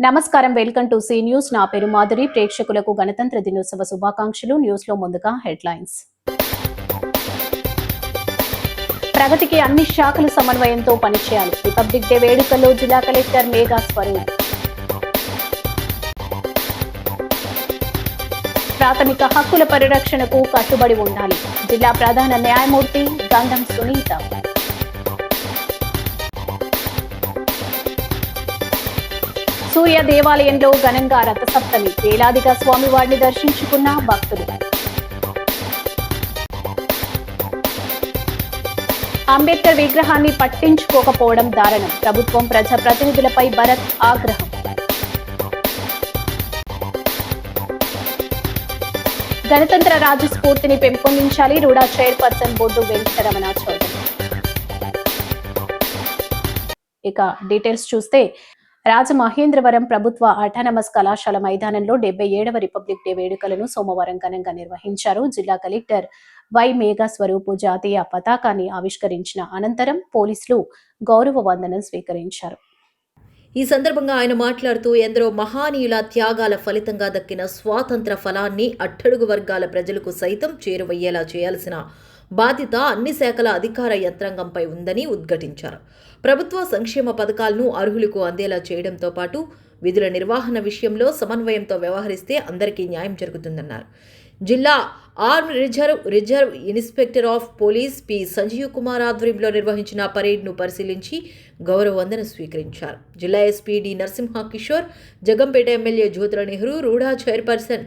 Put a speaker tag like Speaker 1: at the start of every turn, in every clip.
Speaker 1: నమస్కారం, welcome to C news. నా పేరు మాధురి. ప్రేక్షకులకు గణతంత్ర దినోత్సవ శుభాకాంక్షలు. న్యూస్ లో ముందుగా హెడ్లైన్స్. ప్రగతికి అన్ని శాఖల సమన్వయంతో పనిచేయాలి. రిపబ్లిక్ డే వేడుకల్లో జిల్లా కలెక్టర్ మేఘా స్వరూప్. ప్రాథమిక హక్కుల పరిరక్షణకు కట్టుబడి ఉండాలి. జిల్లా ప్రధాన న్యాయమూర్తి గంధం సునీత. సూర్య దేవాలయంలో ఘనంగా రథసప్తమి. వేలాదిగా స్వామివారిని దర్శించుకున్న భక్తులు. అంబేద్కర్ విగ్రహాన్ని పట్టించుకోకపోవడం దారుణం. ప్రభుత్వం ప్రజాప్రతినిధులపై భరత్ ఆగ్రహం. గణతంత్ర రాజ్య స్ఫూర్తిని పెంపొందించాలి. రూడా చైర్పర్సన్ బొడ్డు వెంకటరమణ చౌదరి. ఇక డీటెయిల్స్ చూస్తే, రాజమహేంద్రవరం ప్రభుత్వ ఆటానమస్ కళాశాల మైదానంలో 77వ రిపబ్లిక్ డే వేడుకలను సోమవారం ఘనంగా నిర్వహించారు. జిల్లా కలెక్టర్ వై మేఘా స్వరూప్ జాతీయ పతాకాన్ని ఆవిష్కరించిన అనంతరం పోలీసులు గౌరవ వందనం స్వీకరించారు.
Speaker 2: ఈ సందర్భంగా ఆయన మాట్లాడుతూ, ఎందరో మహానీయుల త్యాగాల ఫలితంగా దక్కిన స్వాతంత్ర ఫలాన్ని అట్టడుగు వర్గాల ప్రజలకు సైతం చేరువయ్యేలా చేయాల్సిన బాధ్యత అన్ని శాఖల అధికార యంత్రాంగంపై ఉందని ఉద్ఘాటించారు. ప్రభుత్వ సంక్షేమ పథకాలను అర్హులకు అందేలా చేయడంతో పాటు విధుల నిర్వహణ విషయంలో సమన్వయంతో వ్యవహరిస్తే అందరికీ న్యాయం జరుగుతుందన్నారు. జిల్లా arm reserve inspector of police P Sanjeev Kumar ఆధ్వర్యంలో నిర్వహించిన పరేడ్ను పరిశీలించి గౌరవ వందనం స్వీకరించారు. జిల్లా SP D Narasimha Kishore, Jaggampeta MLA Jyothula Nehru, RUDA chairperson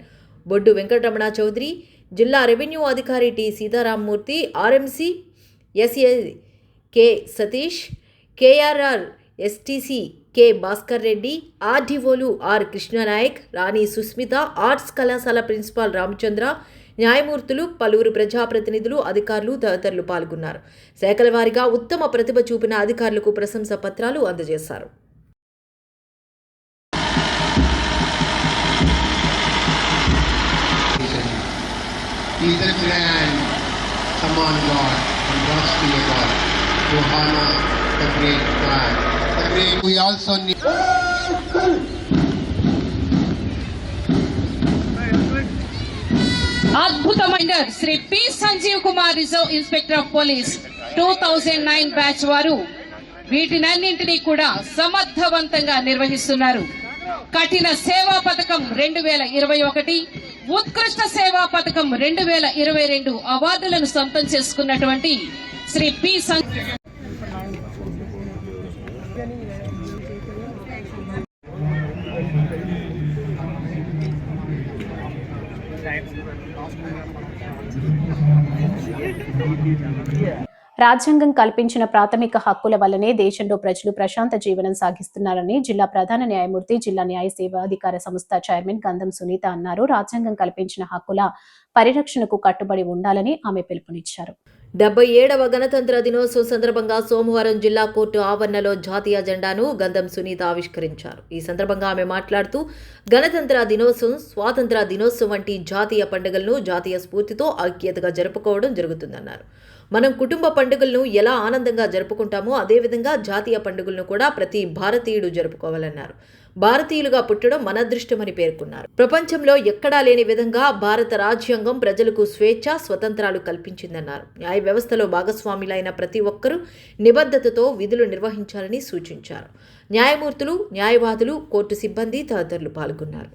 Speaker 2: Boddu Venkataramana Chowdary, జిల్లా రెవెన్యూ అధికారి T Seetharamamurthy, RMC SA K Satish, KRR STC K Bhaskar Reddy, ఆర్డీఓలు ఆర్ కృష్ణనాయక్, రాణి సుస్మిత, ఆర్ట్స్ కళాశాల ప్రిన్సిపాల్ రామచంద్ర, న్యాయమూర్తులు, పలువురు ప్రజాప్రతినిధులు, అధికారులు తదితరులు పాల్గొన్నారు. శాఖల వారీగా ఉత్తమ ప్రతిభ చూపిన అధికారులకు ప్రశంసా పత్రాలు అందజేశారు.
Speaker 3: Is a grand command God and God's to your God to honor the great man. The great we also need.
Speaker 4: అద్భుతమైన Shri P Sanjeev Kumar reserve inspector of police 2009 batch వారు వీటినన్నింటినీ కూడా సమర్థవంతంగా నిర్వహిస్తున్నారు. కఠిన సేవా పథకం 2021, ఉత్కృష్ట సేవా పథకం 2022 అవార్డులను సొంతం చేసుకున్నటువంటి శ్రీ పి
Speaker 1: రాజ్యాంగం కల్పించిన ప్రాథమిక హక్కుల వల్లనే దేశంలో ప్రజలు ప్రశాంత జీవనం సాగిస్తున్నారని జిల్లా ప్రధాన న్యాయమూర్తి, జిల్లా న్యాయ సేవాధికార సంస్థ చైర్మన్ గంధం సునీత అన్నారు. రాజ్యాంగం కల్పించిన హక్కుల పరిరక్షణకు కట్టుబడి ఉండాలని ఆమె పిలుపునిచ్చారు.
Speaker 2: 77వ గణతంత్ర దినోత్సవం సందర్భంగా సోమవారం జిల్లా కోర్టు ఆవరణలో జాతీయ జెండాను గంధం సునీత ఆవిష్కరించారు. ఈ సందర్భంగా ఆమె మాట్లాడుతూ, గణతంత్ర దినోత్సవం, స్వాతంత్ర దినోత్సవం వంటి జాతీయ పండుగలను జాతీయ స్ఫూర్తితో ఐక్యతగా జరుపుకోవడం జరుగుతుందన్నారు. మనం కుటుంబ పండుగలను ఎలా ఆనందంగా జరుపుకుంటామో అదేవిధంగా జాతీయ పండుగలను కూడా ప్రతి భారతీయుడు జరుపుకోవాలన్నారు. భారతీయులుగా పుట్టడం మన అదృష్టమని పేర్కొన్నారు. ప్రపంచంలో ఎక్కడా లేని విధంగా భారత రాజ్యాంగం ప్రజలకు స్వేచ్ఛ, స్వతంత్రాలు కల్పించిందన్నారు. న్యాయ వ్యవస్థలో భాగస్వాములైన ప్రతి ఒక్కరూ నిబద్ధతతో విధులు నిర్వహించాలని సూచించారు. న్యాయమూర్తులు, న్యాయవాదులు, కోర్టు సిబ్బంది తదితరులు పాల్గొన్నారు.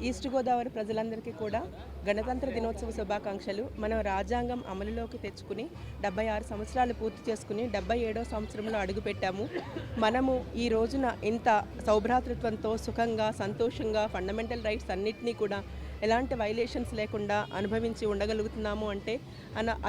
Speaker 5: ఈస్ట్ గోదావరి ప్రజలందరికీ కూడా గణతంత్ర దినోత్సవ శుభాకాంక్షలు. మనం రాజ్యాంగం అమలులోకి తెచ్చుకుని 76 సంవత్సరాలు పూర్తి చేసుకుని 77వ సంవత్సరంలో అడుగుపెట్టాము. మనము ఈ రోజున ఇంత సౌభ్రాతృత్వంతో సుఖంగా, సంతోషంగా ఫండమెంటల్ రైట్స్ అన్నిటినీ కూడా ఎలాంటి వైలేషన్స్ లేకుండా అనుభవించి ఉండగలుగుతున్నాము అంటే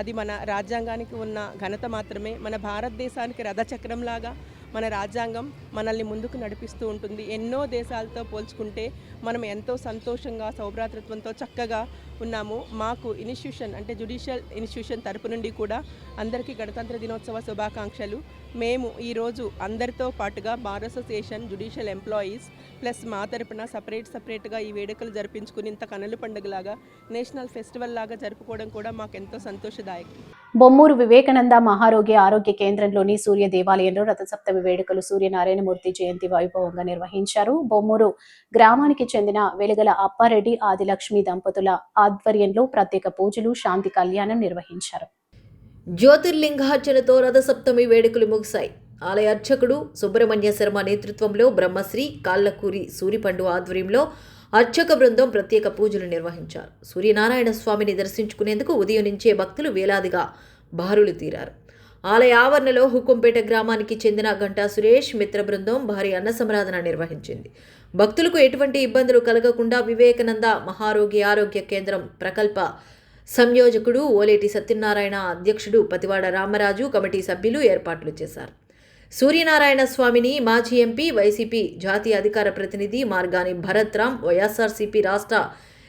Speaker 5: అది మన రాజ్యాంగానికి ఉన్న ఘనత మాత్రమే. మన భారతదేశానికి రథచక్రంలాగా మన రాజ్యాంగం మనల్ని ముందుకు నడిపిస్తూ ఉంటుంది. ఎన్నో దేశాలతో పోల్చుకుంటే మనం ఎంతో సంతోషంగా సౌభ్రాతృత్వంతో చక్కగా ఉన్నాము. మాకు ఇన్స్టిట్యూషన్ అంటే జ్యుడిషియల్ ఇన్స్టిట్యూషన్ తరపు నుండి కూడా అందరికీ గణతంత్ర దినోత్సవ శుభాకాంక్షలు. మేము ఈరోజు అందరితో పాటుగా bar association, judicial employees plus మా తరపున సపరేట్గా ఈ వేడుకలు జరిపించుకుని ఇంత కనుల పండుగలాగా నేషనల్ ఫెస్టివల్ లాగా జరుపుకోవడం కూడా మాకెంతో సంతోషదాయకం.
Speaker 1: బొమ్మూరు వివేకానంద మహారోగ్య ఆరోగ్య కేంద్రంలోని సూర్య దేవాలయంలో రథసప్తమి వేడుకలు సూర్యనారాయణమూర్తి జయంతి వైభవంగా నిర్వహించారు. బొమ్మూరు గ్రామానికి చెందిన వెలుగల అప్పారెడ్డి, ఆదిలక్ష్మి దంపతుల ఆధ్వర్యంలో ప్రత్యేక పూజలు, శాంతి కళ్యాణం నిర్వహించారు.
Speaker 2: జ్యోతిర్లింగార్చనతో రథసప్తమి వేడుకలు ముగిశాయి. ఆలయ అర్చకుడు సుబ్రహ్మణ్య శర్మ నేతృత్వంలో బ్రహ్మశ్రీ కాళ్ళకూరి సూరిపండు ఆధ్వర్యంలో అర్చక బృందం ప్రత్యేక పూజలు నిర్వహించారు. సూర్యనారాయణ స్వామిని దర్శించుకునేందుకు ఉదయం నుంచే భక్తులు వేలాదిగా బారులు తీరారు. ఆలయ ఆవరణలో హుకుంపేట గ్రామానికి చెందిన గంటా సురేష్ మిత్ర బృందం భారీ అన్న సంరాధన నిర్వహించింది. భక్తులకు ఎటువంటి ఇబ్బందులు కలగకుండా వివేకానంద మహారోగ్య ఆరోగ్య కేంద్రం ప్రకల్ప సంయోజకుడు ఓలేటి సత్యనారాయణ, అధ్యక్షుడు పతివాడ రామరాజు, కమిటీ సభ్యులు ఏర్పాట్లు చేశారు. సూర్యనారాయణ స్వామిని మాజీ ఎంపీ, వైసీపీ జాతీయ అధికార ప్రతినిధి మార్గాని భరత్ రామ్, వైఎస్ఆర్సీపీ రాష్ట్ర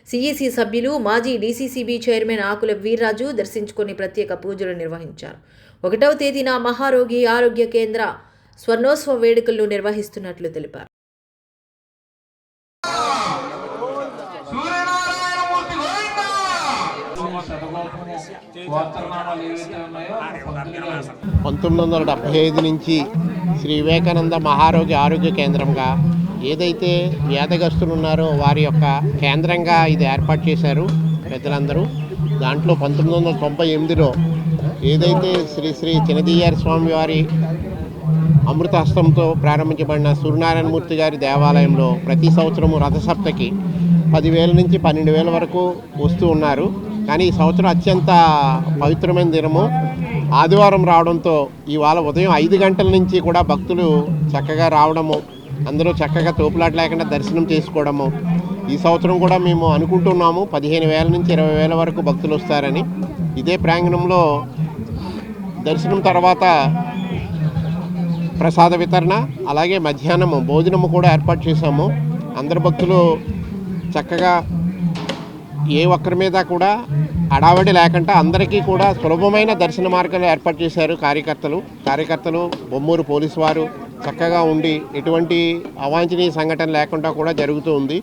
Speaker 2: సిఈసి సభ్యులు, మాజీ డీసీసీబీ చైర్మన్ ఆకుల వీర్రాజు దర్శించుకొని ప్రత్యేక పూజలు నిర్వహించారు. 1వ తేదీన మహారోగి ఆరోగ్య కేంద్ర స్వర్ణోత్సవ వేడుకలు నిర్వహిస్తున్నట్లు తెలిపారు.
Speaker 3: (1975) నుంచి శ్రీ వివేకానంద మహారోగ్య ఆరోగ్య కేంద్రంగా ఏదైతే వ్యాధిగ్రస్తులు ఉన్నారో వారి యొక్క కేంద్రంగా ఇది ఏర్పాటు చేశారు పెద్దలందరూ. దాంట్లో 1998లో ఏదైతే శ్రీ శ్రీ చినదీయారి స్వామి వారి అమృతహస్తంతో ప్రారంభించబడిన సూర్యనారాయణమూర్తి గారి దేవాలయంలో ప్రతి సంవత్సరము రథసప్తకి 10,000 నుంచి 12,000 వరకు వస్తూ ఉన్నారు. కానీ ఈ సంవత్సరం అత్యంత పవిత్రమైన దినము ఆదివారం రావడంతో ఇవాళ ఉదయం 5 గంటల నుంచి కూడా భక్తులు చక్కగా రావడము, అందరూ చక్కగా తోపులాట లేకుండా దర్శనం చేసుకోవడము. ఈ సంవత్సరం కూడా మేము అనుకుంటున్నాము 15,000 నుంచి 20,000 వరకు భక్తులు వస్తారని. ఇదే ప్రాంగణంలో దర్శనం తర్వాత ప్రసాద వితరణ, అలాగే మధ్యాహ్నము భోజనము కూడా ఏర్పాటు చేశాము. అందరు భక్తులు చక్కగా ఏ ఒక్కరి మీద కూడా అడావడి లేకుండా అందరికీ కూడా సులభమైన దర్శన మార్గాలు ఏర్పాటు చేశారు కార్యకర్తలు. బొమ్మూరు పోలీసు వారు చక్కగా ఉండి ఎటువంటి అవాంఛనీయ సంఘటన లేకుండా కూడా జరుగుతూ ఉంది.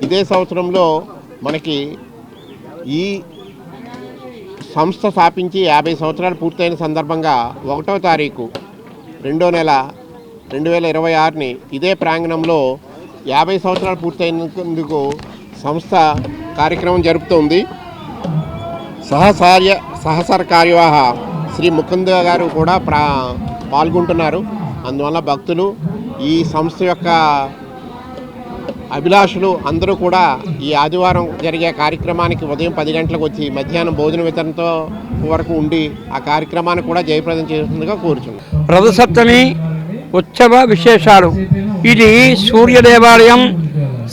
Speaker 3: ఇదే సంవత్సరంలో మనకి ఈ సంస్థ స్థాపించి 50 సంవత్సరాలు పూర్తయిన సందర్భంగా 1వ తారీఖు 2వ నెల 2026ని ఇదే ప్రాంగణంలో 50 సంవత్సరాలు పూర్తయినందుకు సంస్థ కార్యక్రమం జరుపుతోంది. సహసర కార్యవాహ శ్రీ ముకుంద గారు కూడా పాల్గొంటున్నారు. అందువల్ల భక్తులు, ఈ సంస్థ యొక్క అభిలాషులు అందరూ కూడా ఈ ఆదివారం జరిగే కార్యక్రమానికి ఉదయం 10 గంటలకు వచ్చి మధ్యాహ్నం భోజన వితరణతో వరకు ఉండి ఆ కార్యక్రమాన్ని కూడా జయప్రదం చేస్తుందిగా కోరుచున్నాం.
Speaker 6: రథసప్తమి ఉత్సవ విశేషాలు. ఇది సూర్య దేవాలయం,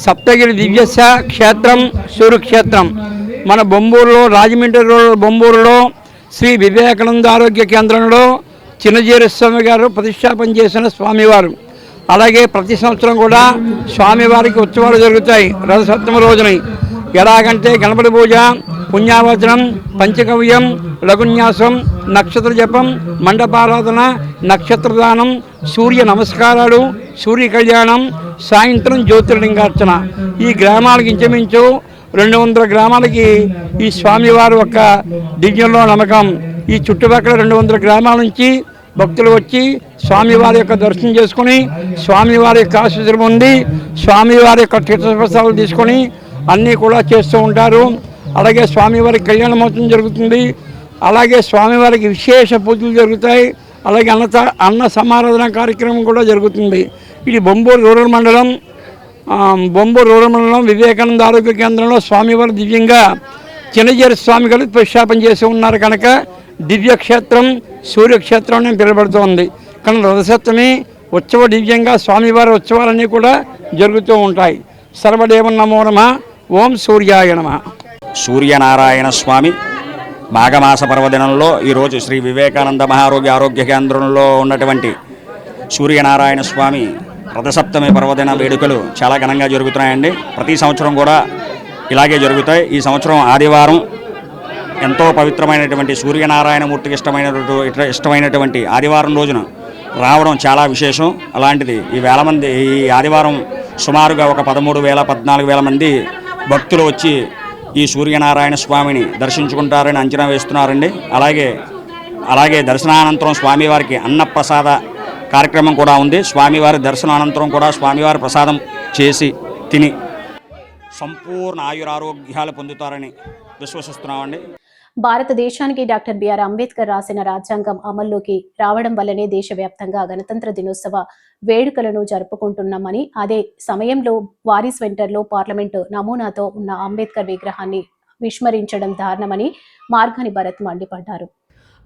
Speaker 6: సప్తగిరి దివ్యశ క్షేత్రం, సూర్యక్షేత్రం. మన బొంబూరులో, రాజమండ్రి బొంబూరులో శ్రీ వివేకానంద ఆరోగ్య కేంద్రంలో చిన్నజీర స్వామి గారు ప్రతిష్టాపన చేసిన స్వామివారు. అలాగే ప్రతి సంవత్సరం కూడా స్వామివారికి ఉత్సవాలు జరుగుతాయి రథసప్తమి రోజున. ఎలాగంటే గణపతి పూజ, పుణ్యావచనం, పంచగవ్యం, లఘున్యాసం, నక్షత్ర జపం, మండపారాధన, నక్షత్రదానం, సూర్య నమస్కారాలు, సూర్య కళ్యాణం, సాయంత్రం జ్యోతిర్లింగార్చన. ఈ గ్రామాలకు ఇంచుమించు 200 గ్రామాలకి ఈ స్వామివారు ఒక దివ్యంలో నమ్మకం. ఈ చుట్టుపక్కల 200 గ్రామాల నుంచి భక్తులు వచ్చి స్వామివారి యొక్క దర్శనం చేసుకుని, స్వామివారి యొక్క ఆశీస్సులు పొంది, స్వామివారి యొక్క తీర్థప్రసాదాలు తీసుకొని అన్నీ కూడా చేస్తూ ఉంటారు. అలాగే స్వామివారి కళ్యాణమోత్సవం జరుగుతుంది. అలాగే స్వామివారికి విశేష పూజలు జరుగుతాయి. అలాగే అన్న సమారాధన కార్యక్రమం కూడా జరుగుతుంది. ఇది బొంబూరు రూరల్ మండలం వివేకానంద ఆరోగ్య కేంద్రంలో స్వామివారు దివ్యంగా చిన్నజీర స్వామి గారు ప్రతిష్టాపన చేసి ఉన్నారు కనుక దివ్యక్షేత్రం, సూర్యక్షేత్రం అని పిలువబడుతోంది. కానీ రథసప్తమి ఉత్సవ దివ్యంగా స్వామివారి ఉత్సవాలన్నీ కూడా జరుగుతూ ఉంటాయి. సర్వదేవం నమో నమః. ఓం సూర్యాయ నమః.
Speaker 7: సూర్యనారాయణ స్వామి మాఘమాస పర్వదినంలో ఈరోజు శ్రీ వివేకానంద మహారోగ్య ఆరోగ్య కేంద్రంలో ఉన్నటువంటి సూర్యనారాయణ స్వామి రథసప్తమి పర్వదిన వేడుకలు చాలా ఘనంగా జరుగుతున్నాయండి. ప్రతి సంవత్సరం కూడా ఇలాగే జరుగుతాయి. ఈ సంవత్సరం ఆదివారం ఎంతో పవిత్రమైనటువంటి సూర్యనారాయణమూర్తికి ఇష్టమైనటువంటి ఆదివారం రోజున రావడం చాలా విశేషం. అలాంటిది ఈ ఆదివారం సుమారుగా ఒక 13,000-14,000 మంది భక్తులు వచ్చి ఈ సూర్యనారాయణ స్వామిని దర్శించుకుంటారని అంచనా వేస్తున్నారండి. అలాగే దర్శనానంతరం స్వామివారికి అన్నప్రసాద కార్యక్రమం కూడా ఉంది. స్వామివారి దర్శనానంతరం కూడా స్వామివారి ప్రసాదం చేసి తిని సంపూర్ణ ఆయురారోగ్యాలు పొందుతారని విశ్వసిస్తున్నామండి.
Speaker 1: భారతదేశానికి డాక్టర్ బిఆర్ అంబేద్కర్ రాసిన రాజ్యాంగం అమల్లోకి రావడం వల్లనే దేశవ్యాప్తంగా గణతంత్ర దినోత్సవ వేడుకలను జరుపుకుంటున్నామని, అదే సమయంలో వారిస్ వెంటర్లో పార్లమెంటు నమూనాతో ఉన్న అంబేద్కర్ విగ్రహాన్ని విస్మరించడం దారుణమని మార్గాని భరత్ మండిపడ్డారు.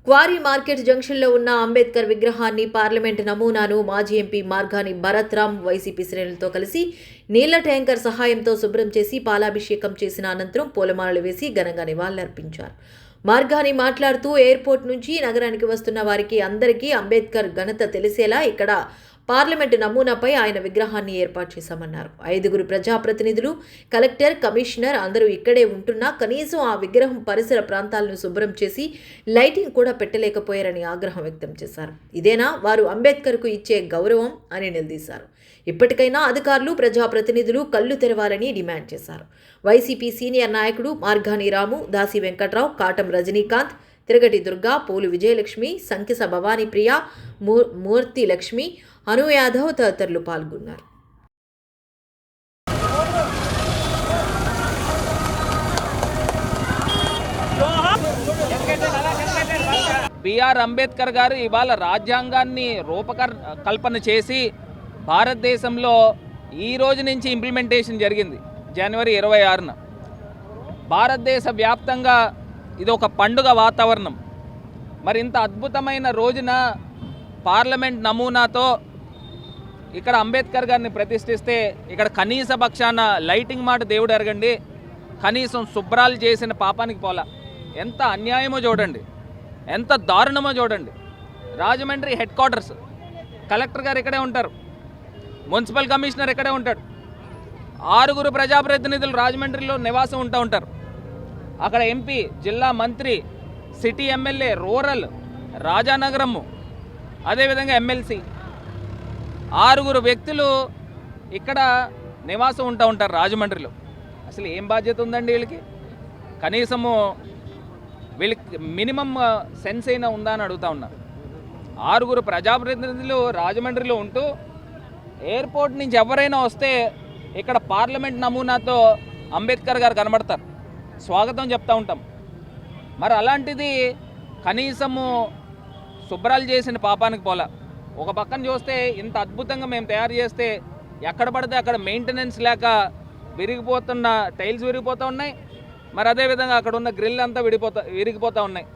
Speaker 2: క్వారీ మార్కెట్ జంక్షన్లో ఉన్న అంబేద్కర్ విగ్రహాన్ని, పార్లమెంట్ నమూనాను మాజీ ఎంపీ మార్గాని భరత్ రామ్ వైసీపీ శ్రేణులతో కలిసి నీళ్ల ట్యాంకర్ సహాయంతో శుభ్రం చేసి పాలాభిషేకం చేసిన అనంతరం పూలమాలలు వేసి ఘనంగా నివాళులర్పించారు. మార్గాని మాట్లాడుతూ ఎయిర్పోర్ట్ నుంచి నగరానికి వస్తున్న వారికి అందరికీ అంబేద్కర్ ఘనత తెలిసేలా ఇక్కడ పార్లమెంటు నమూనాపై ఆయన విగ్రహాన్ని ఏర్పాటు చేశామన్నారు. 5 ప్రజాప్రతినిధులు, కలెక్టర్, కమిషనర్ అందరూ ఇక్కడే ఉంటున్నా కనీసం ఆ విగ్రహం పరిసర ప్రాంతాలను శుభ్రం చేసి లైటింగ్ కూడా పెట్టలేకపోయారని ఆగ్రహం వ్యక్తం చేశారు. ఇదేనా వారు అంబేద్కర్కు ఇచ్చే గౌరవం అని నిలదీశారు. ఇప్పటికైనా అధికారులు, ప్రజాప్రతినిధులు కళ్ళు తెరవాలని డిమాండ్ చేశారు. వైసీపీ సీనియర్ నాయకుడు మార్గాని రాము, దాసి వెంకట్రావు, కాటం రజనీకాంత్, తిరగటి దుర్గా, పోలు విజయలక్ష్మి, సంకిస భవానీ ప్రియ, మూర్తి లక్ష్మి, అను యాదవ్ తదితరులు పాల్గొన్నారు.
Speaker 8: బిఆర్ అంబేద్కర్ గారు ఇవాళ రాజ్యాంగాన్ని రూపకల్పన చేసి భారతదేశంలో ఈ రోజు నుంచి ఇంప్లిమెంటేషన్ జరిగింది జనవరి 26న. భారతదేశ వ్యాప్తంగా ఇది ఒక పండుగ వాతావరణం. మరి ఇంత అద్భుతమైన రోజున పార్లమెంట్ నమూనాతో ఇక్కడ అంబేద్కర్ గారిని ప్రతిష్ఠిస్తే ఇక్కడ కనీస పక్షాన లైటింగ్ మాట దేవుడు ఎరగండి, కనీసం శుభ్రాలు చేసిన పాపానికి పోలా. ఎంత అన్యాయమో చూడండి, ఎంత దారుణమో చూడండి. రాజమండ్రి హెడ్ క్వార్టర్స్, కలెక్టర్ గారు ఇక్కడే ఉంటారు, మున్సిపల్ కమిషనర్ ఇక్కడే ఉంటాడు, 6 ప్రజాప్రతినిధులు రాజమండ్రిలో నివాసం ఉంటారు. అక్కడ ఎంపీ, జిల్లా మంత్రి, సిటీ ఎమ్మెల్యే, రూరల్, రాజానగరము, అదేవిధంగా ఎమ్మెల్సీ, 6 వ్యక్తులు ఇక్కడ నివాసం ఉంటారు రాజమండ్రిలో. అసలు ఏం బాధ్యత ఉందండి వీళ్ళకి? కనీసము వీళ్ళకి మినిమం సెన్స్ అయినా ఉందా అని అడుగుతా ఉన్నా. 6 ప్రజాప్రతినిధులు రాజమండ్రిలో ఉంటూ ఎయిర్పోర్ట్ నుంచి ఎవరైనా వస్తే ఇక్కడ పార్లమెంట్ నమూనాతో అంబేద్కర్ గారు కనబడతారు, స్వాగతం చెప్తూ ఉంటాం. మరి అలాంటిది కనీసము శుభ్రాలు చేసిన పాపానికి పోలా. ఒక పక్కన చూస్తే ఇంత అద్భుతంగా మేము తయారు చేస్తే ఎక్కడ పడితే అక్కడ మెయింటెనెన్స్ లేక విరిగిపోతున్న టైల్స్ విరిగిపోతూ ఉన్నాయి. మరి అదేవిధంగా అక్కడ ఉన్న గ్రిల్ అంతా విరిగిపోతూ ఉన్నాయి.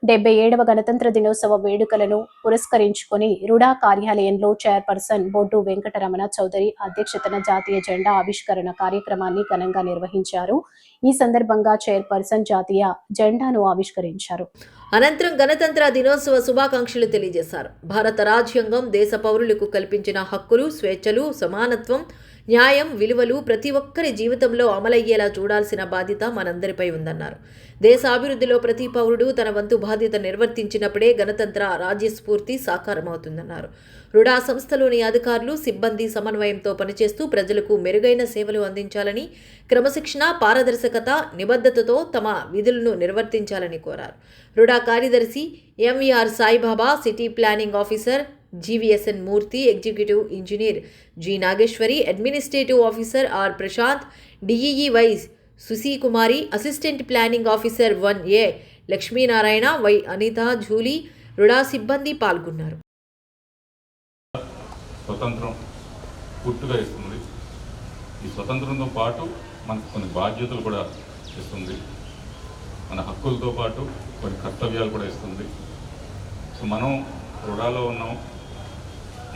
Speaker 1: 77వ గణతంత్ర దినోత్సవ వేడుకలను పురస్కరించుకొని రుడా కార్యాలయంలో చైర్పర్సన్ బొడ్డు వెంకటరమణ చౌదరి అధ్యక్షతన జాతీయ జెండా ఆవిష్కరణ కార్యక్రమాన్ని ఘనంగా నిర్వహించారు. ఈ సందర్భంగా చైర్పర్సన్ జాతీయ జెండాను ఆవిష్కరించారు.
Speaker 2: అనంతరం గణతంత్ర దినోత్సవ శుభాకాంక్షలు తెలియజేశారు. భారత రాజ్యాంగం దేశ పౌరులకు కల్పించిన హక్కులు, స్వేచ్ఛలు, సమానత్వం, న్యాయం, విలువలు ప్రతి ఒక్కరి జీవితంలో అమలయ్యేలా చూడాల్సిన బాధ్యత మనందరిపై ఉందన్నారు. దేశ అభివృద్ధిలో ప్రతి పౌరుడు తన వంతు బాధ్యత నిర్వర్తించినప్పుడే గణతంత్ర రాజ్యస్ఫూర్తి సాకారమవుతుందన్నారు. రుడా సంస్థలోని అధికారులు, సిబ్బంది సమన్వయంతో పనిచేస్తూ ప్రజలకు మెరుగైన సేవలు అందించాలని, క్రమశిక్షణ, పారదర్శకత, నిబద్ధతతో తమ విధులను నిర్వర్తించాలని కోరారు. రుడా కార్యదర్శి MVR Saibaba, city planning officer GVSN Murthy, executive engineer G Nageswari, administrative officer R Prashanth, DEE YS Susheekumari, assistant planning officer 1A Lakshminarayana, Y Anitha, Julie, RUDA సిబ్బంది పాల్గొన్నారు.
Speaker 9: స్వతంత్రం పూర్తిగా ఇస్తుంది. ఈ స్వతంత్రంతో పాటు మనకు కొన్ని బాధ్యతలు కూడా ఇస్తుంది. మన హక్కులతో పాటు కొన్ని కర్తవ్యాలు కూడా ఇస్తుంది. సో మనం రుడాలో ఉన్నాం.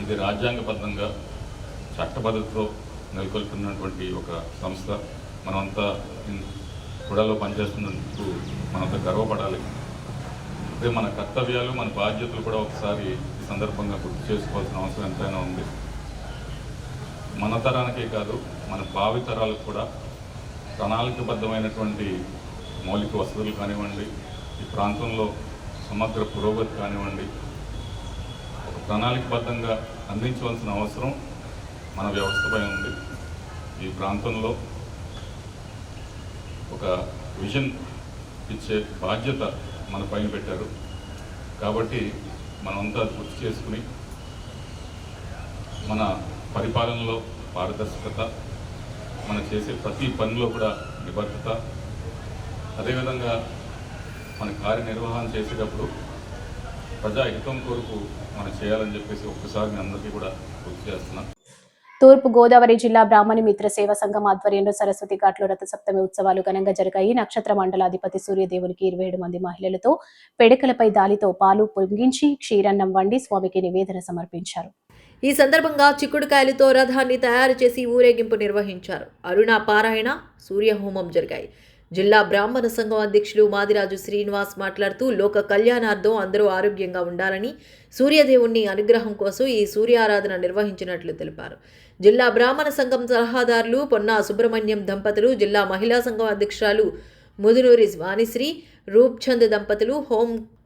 Speaker 9: ఇది రాజ్యాంగబద్ధంగా చట్టబద్ధతతో నెలకొల్పినటువంటి ఒక సంస్థ. మనమంతా రుడాలో పనిచేస్తున్నందుకు మనంతా గర్వపడాలి. అదే మన కర్తవ్యాలు, మన బాధ్యతలు కూడా ఒకసారి ఈ సందర్భంగా గుర్తు చేసుకోవాల్సిన అవసరం ఎంతైనా ఉంది. మన తరానికే కాదు, మన భావితరాలకు కూడా ప్రణాళికబద్ధమైనటువంటి మౌలిక వసతులు కానివ్వండి, ఈ ప్రాంతంలో సమగ్ర పురోగతి కానివ్వండి, ఒక ప్రణాళికబద్ధంగా అందించవలసిన అవసరం మన వ్యవస్థపై ఉంది. ఈ ప్రాంతంలో ఒక విజన్ ఇచ్చే బాధ్యత మన పైన పెట్టారు. కాబట్టి మనమంతా గుర్తు చేసుకుని మన పరిపాలనలో పారదర్శకత, మనం చేసే ప్రతి పనిలో కూడా నిబద్ధత, అదేవిధంగా మన కార్యనిర్వహణ చేసేటప్పుడు ప్రజాహితం కొరకు మనం చేయాలని చెప్పేసి ఒక్కసారి మీ అందరికీ కూడా గుర్తు చేస్తున్నాం.
Speaker 1: తూర్పు గోదావరి జిల్లా బ్రాహ్మణి మిత్ర సేవా సంఘం ఆధ్వర్యంలో సరస్వతి ఘాట్లో రథసప్తమి ఉత్సవాలు ఘనంగా జరిగాయి. నక్షత్ర మండలాధిపతి సూర్యదేవునికి 27 మంది మహిళలతో పెడకలపై దాలితో పాలు పొంగించి క్షీరన్నం వండి స్వామికి నివేదన సమర్పించారు.
Speaker 2: ఈ సందర్భంగా చిక్కుడుకాయలతో రథాన్ని తయారు చేసి ఊరేగింపు నిర్వహించారు. అరుణ పారాయణ, సూర్యహోమం జరిగాయి. జిల్లా బ్రాహ్మణ సంఘం అధ్యక్షులు మాదిరాజు శ్రీనివాస్ మాట్లాడుతూ లోక కళ్యాణార్థం అందరూ ఆరోగ్యంగా ఉండాలని సూర్యదేవుని అనుగ్రహం కోసం ఈ సూర్యారాధన నిర్వహించినట్లు తెలిపారు. జిల్లా బ్రాహ్మణ సంఘం సలహాదారులు పొన్నా సుబ్రహ్మణ్యం దంపతులు, జిల్లా మహిళా సంఘం అధ్యక్షురాలు ముదునూరి వాణిశ్రీ, రూప్చంద్ దంపతులు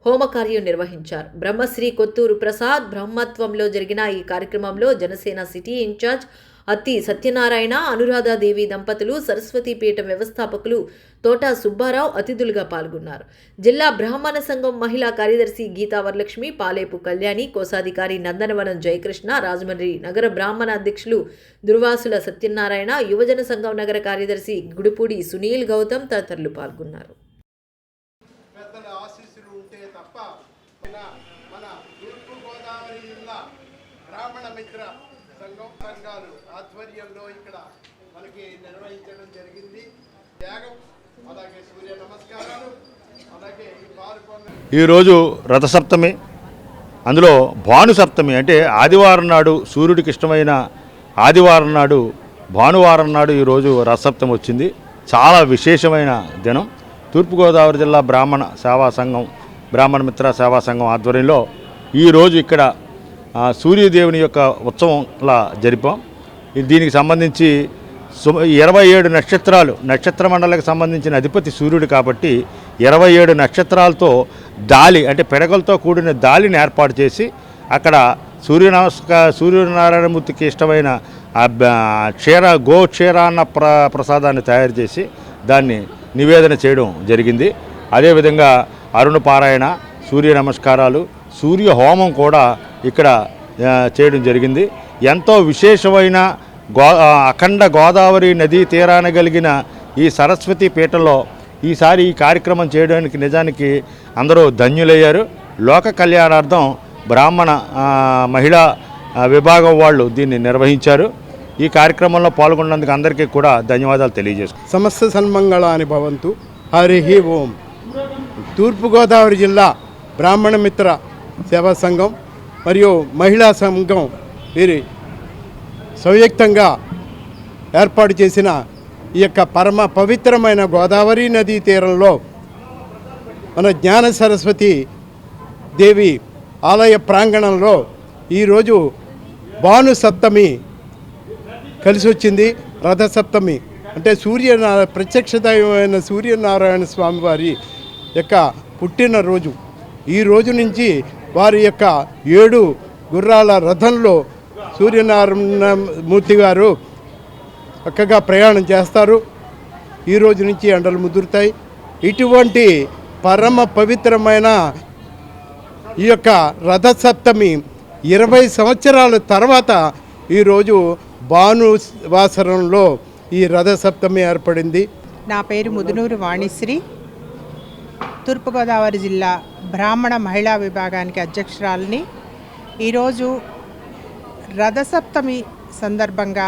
Speaker 2: హోమకార్యం నిర్వహించారు. బ్రహ్మశ్రీ కొత్తూరు ప్రసాద్ బ్రహ్మత్వంలో జరిగిన ఈ కార్యక్రమంలో జనసేన సిటీ ఇన్ఛార్జ్ అత్తి సత్యనారాయణ, అనురాధాదేవి దంపతులు, సరస్వతి పీఠం వ్యవస్థాపకులు తోటా సుబ్బారావు అతిథులుగా పాల్గొన్నారు. జిల్లా బ్రాహ్మణ సంఘం మహిళా కార్యదర్శి గీతా వరలక్ష్మి, పాలేపు కళ్యాణి, కోశాధికారి నందనవనం జయకృష్ణ, రాజమండ్రి నగర బ్రాహ్మణ అధ్యక్షులు దుర్వాసుల సత్యనారాయణ, యువజన సంఘం నగర కార్యదర్శి గుడిపూడి సునీల్ గౌతమ్ తదితరులు పాల్గొన్నారు.
Speaker 3: సంఘాలు ఆధ్వర్యంలో ఇక్కడ మనకి నిర్వహించడం జరిగింది. త్యాగం, అలాగే సూర్య నమస్కారాలు, అలాగే
Speaker 10: ఈరోజు రథసప్తమి, అందులో భానుసప్తమి అంటే ఆదివారం నాడు, సూర్యుడికి ఇష్టమైన ఆదివారం నాడు, భానువారం నాడు ఈరోజు రథసప్తమి వచ్చింది. చాలా విశేషమైన దినం. తూర్పుగోదావరి జిల్లా బ్రాహ్మణ సేవా సంఘం, బ్రాహ్మణ మిత్ర సేవా సంఘం ఆధ్వర్యంలో ఈరోజు ఇక్కడ సూర్యదేవుని యొక్క ఉత్సవంలా జరిపాం. దీనికి సంబంధించి 27 నక్షత్రాలు, నక్షత్ర మండలికి సంబంధించిన అధిపతి సూర్యుడు కాబట్టి 27 నక్షత్రాలతో దాలి అంటే పెడగలతో కూడిన దాలిని ఏర్పాటు చేసి అక్కడ సూర్యనారాయణమూర్తికి ఇష్టమైన గోక్షీరాన్న ప్రసాదాన్ని తయారు చేసి దాన్ని నివేదన చేయడం జరిగింది. అదేవిధంగా అరుణ పారాయణ, సూర్య నమస్కారాలు, సూర్య హోమం కూడా ఇక్కడ చేయడం జరిగింది. ఎంతో విశేషమైన అఖండ గోదావరి నదీ తీరాన కలిగిన ఈ సరస్వతి పీఠంలో ఈసారి ఈ కార్యక్రమం చేయడానికి నిజానికి అందరూ ధన్యులయ్యారు. లోక కళ్యాణార్థం బ్రాహ్మణ మహిళా విభాగం వాళ్ళు దీన్ని నిర్వహించారు. ఈ కార్యక్రమంలో పాల్గొన్నందుకు అందరికీ కూడా ధన్యవాదాలు తెలియజేస్తున్నాను.
Speaker 11: సమస్త సన్మంగళాని భవంతు. హరి ఓం. తూర్పుగోదావరి జిల్లా బ్రాహ్మణ మిత్ర సేవా సంఘం మరియు మహిళా సంఘం వీరి సంయుక్తంగా ఏర్పాటు చేసిన ఈ యొక్క పరమ పవిత్రమైన గోదావరి నదీ తీరంలో మన జ్ఞాన సరస్వతి దేవి ఆలయ ప్రాంగణంలో ఈరోజు భాను సప్తమి కలిసి వచ్చింది. రథసప్తమి అంటే ప్రత్యక్ష దైవమైన సూర్యనారాయణ స్వామి వారి యొక్క పుట్టినరోజు. ఈ రోజు నుంచి వారి యొక్క 7 గుర్రాల రథంలో సూర్యనారాయణమూర్తి గారు చక్కగా ప్రయాణం చేస్తారు. ఈ రోజు నుంచి ఎండలు ముదురుతాయి. ఇటువంటి పరమ పవిత్రమైన ఈ యొక్క రథసప్తమి 20 సంవత్సరాల తర్వాత ఈరోజు భానువాసరంలో ఈ రథసప్తమి ఏర్పడింది.
Speaker 12: నా పేరు ముదునూరు వాణిశ్రీ, తూర్పుగోదావరి జిల్లా బ్రాహ్మణ మహిళా విభాగానికి అధ్యక్షురాలిని. ఈరోజు రథసప్తమి సందర్భంగా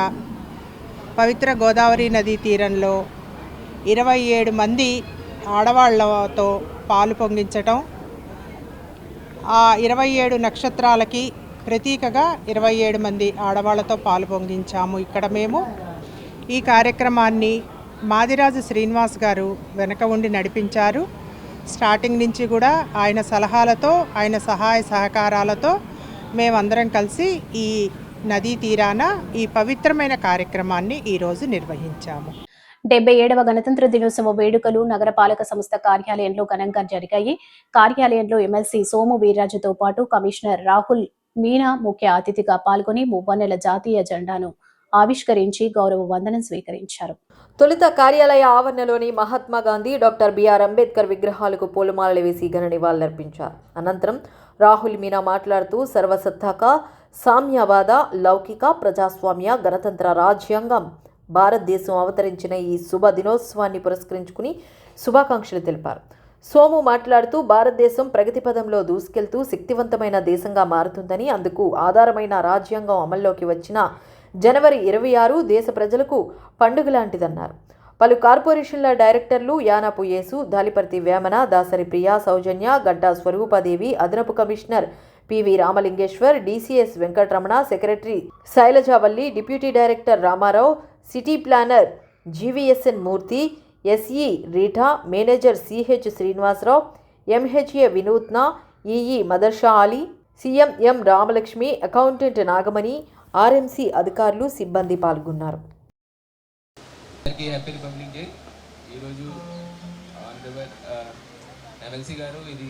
Speaker 12: పవిత్ర గోదావరి నదీ తీరంలో 27 మంది ఆడవాళ్లతో పాలు పొంగించటం, ఆ 27 నక్షత్రాలకి ప్రతీకగా 27 మంది ఆడవాళ్లతో పాలు పొంగించాము. ఇక్కడ మేము ఈ కార్యక్రమాన్ని మాదిరాజు శ్రీనివాస్ గారు వెనక ఉండి నడిపించారు. స్టార్టింగ్ నుంచి కూడా ఆయన సలహాలతో, ఆయన సహాయ సహకారాలతో మేమందరం కలిసి ఈ నదీ తీరాన ఈ పవిత్రమైన కార్యక్రమాన్ని ఈరోజు నిర్వహించాము.
Speaker 1: 77వ గణతంత్ర దినోత్సవ వేడుకలు నగరపాలక సంస్థ కార్యాలయంలో ఘనంగా జరిగాయి. కార్యాలయంలో ఎమ్మెల్సీ సోము వీర్రాజుతో పాటు కమిషనర్ రాహుల్ మీనా ముఖ్య అతిథిగా పాల్గొని మువ్వన్నెల జాతీయ జెండాను ఆవిష్కరించి గౌరవ వందనం స్వీకరించారు.
Speaker 2: తొలుత కార్యాలయ ఆవరణలోని మహాత్మా గాంధీ, డాక్టర్ బిఆర్ అంబేద్కర్ విగ్రహాలకు పూలమాలలు వేసి ఘన నివాళులర్పించారు. అనంతరం రాహుల్ మీనా మాట్లాడుతూ సర్వసత్తాక, సామ్యవాద, లౌకిక, ప్రజాస్వామ్య, గణతంత్ర రాజ్యాంగం భారతదేశం అవతరించిన ఈ శుభ దినోత్సవాన్ని పురస్కరించుకుని శుభాకాంక్షలు తెలిపారు. సోము మాట్లాడుతూ భారతదేశం ప్రగతి పదంలో దూసుకెళ్తూ శక్తివంతమైన దేశంగా మారుతుందని, అందుకు ఆధారమైన రాజ్యాంగం అమల్లోకి వచ్చిన జనవరి 26 దేశ ప్రజలకు పండుగ లాంటిదన్నారు. పలు కార్పొరేషన్ల డైరెక్టర్లు యానాపు యేసు, దాలిపర్తి వేమన, దాసరి ప్రియా, సౌజన్య, గడ్డా స్వరూపాదేవి, అదనపు commissioner PV Ramalingeswar, DCS Venkataramana, secretary Sailajavalli, deputy director Ramarao, city planner GVSN Murthy, SE Reetha, manager CH Srinivasarao, MHA Vinutna, EE Madarsha Ali, CMM Ramalakshmi, accountant Nagamani, RMC అధికారులు, సిబ్బంది పాల్గొన్నారు.
Speaker 13: Happy republic day. ఈరోజు ఆనరబుల్ ఎమ్మెల్సీ గారు, ఇది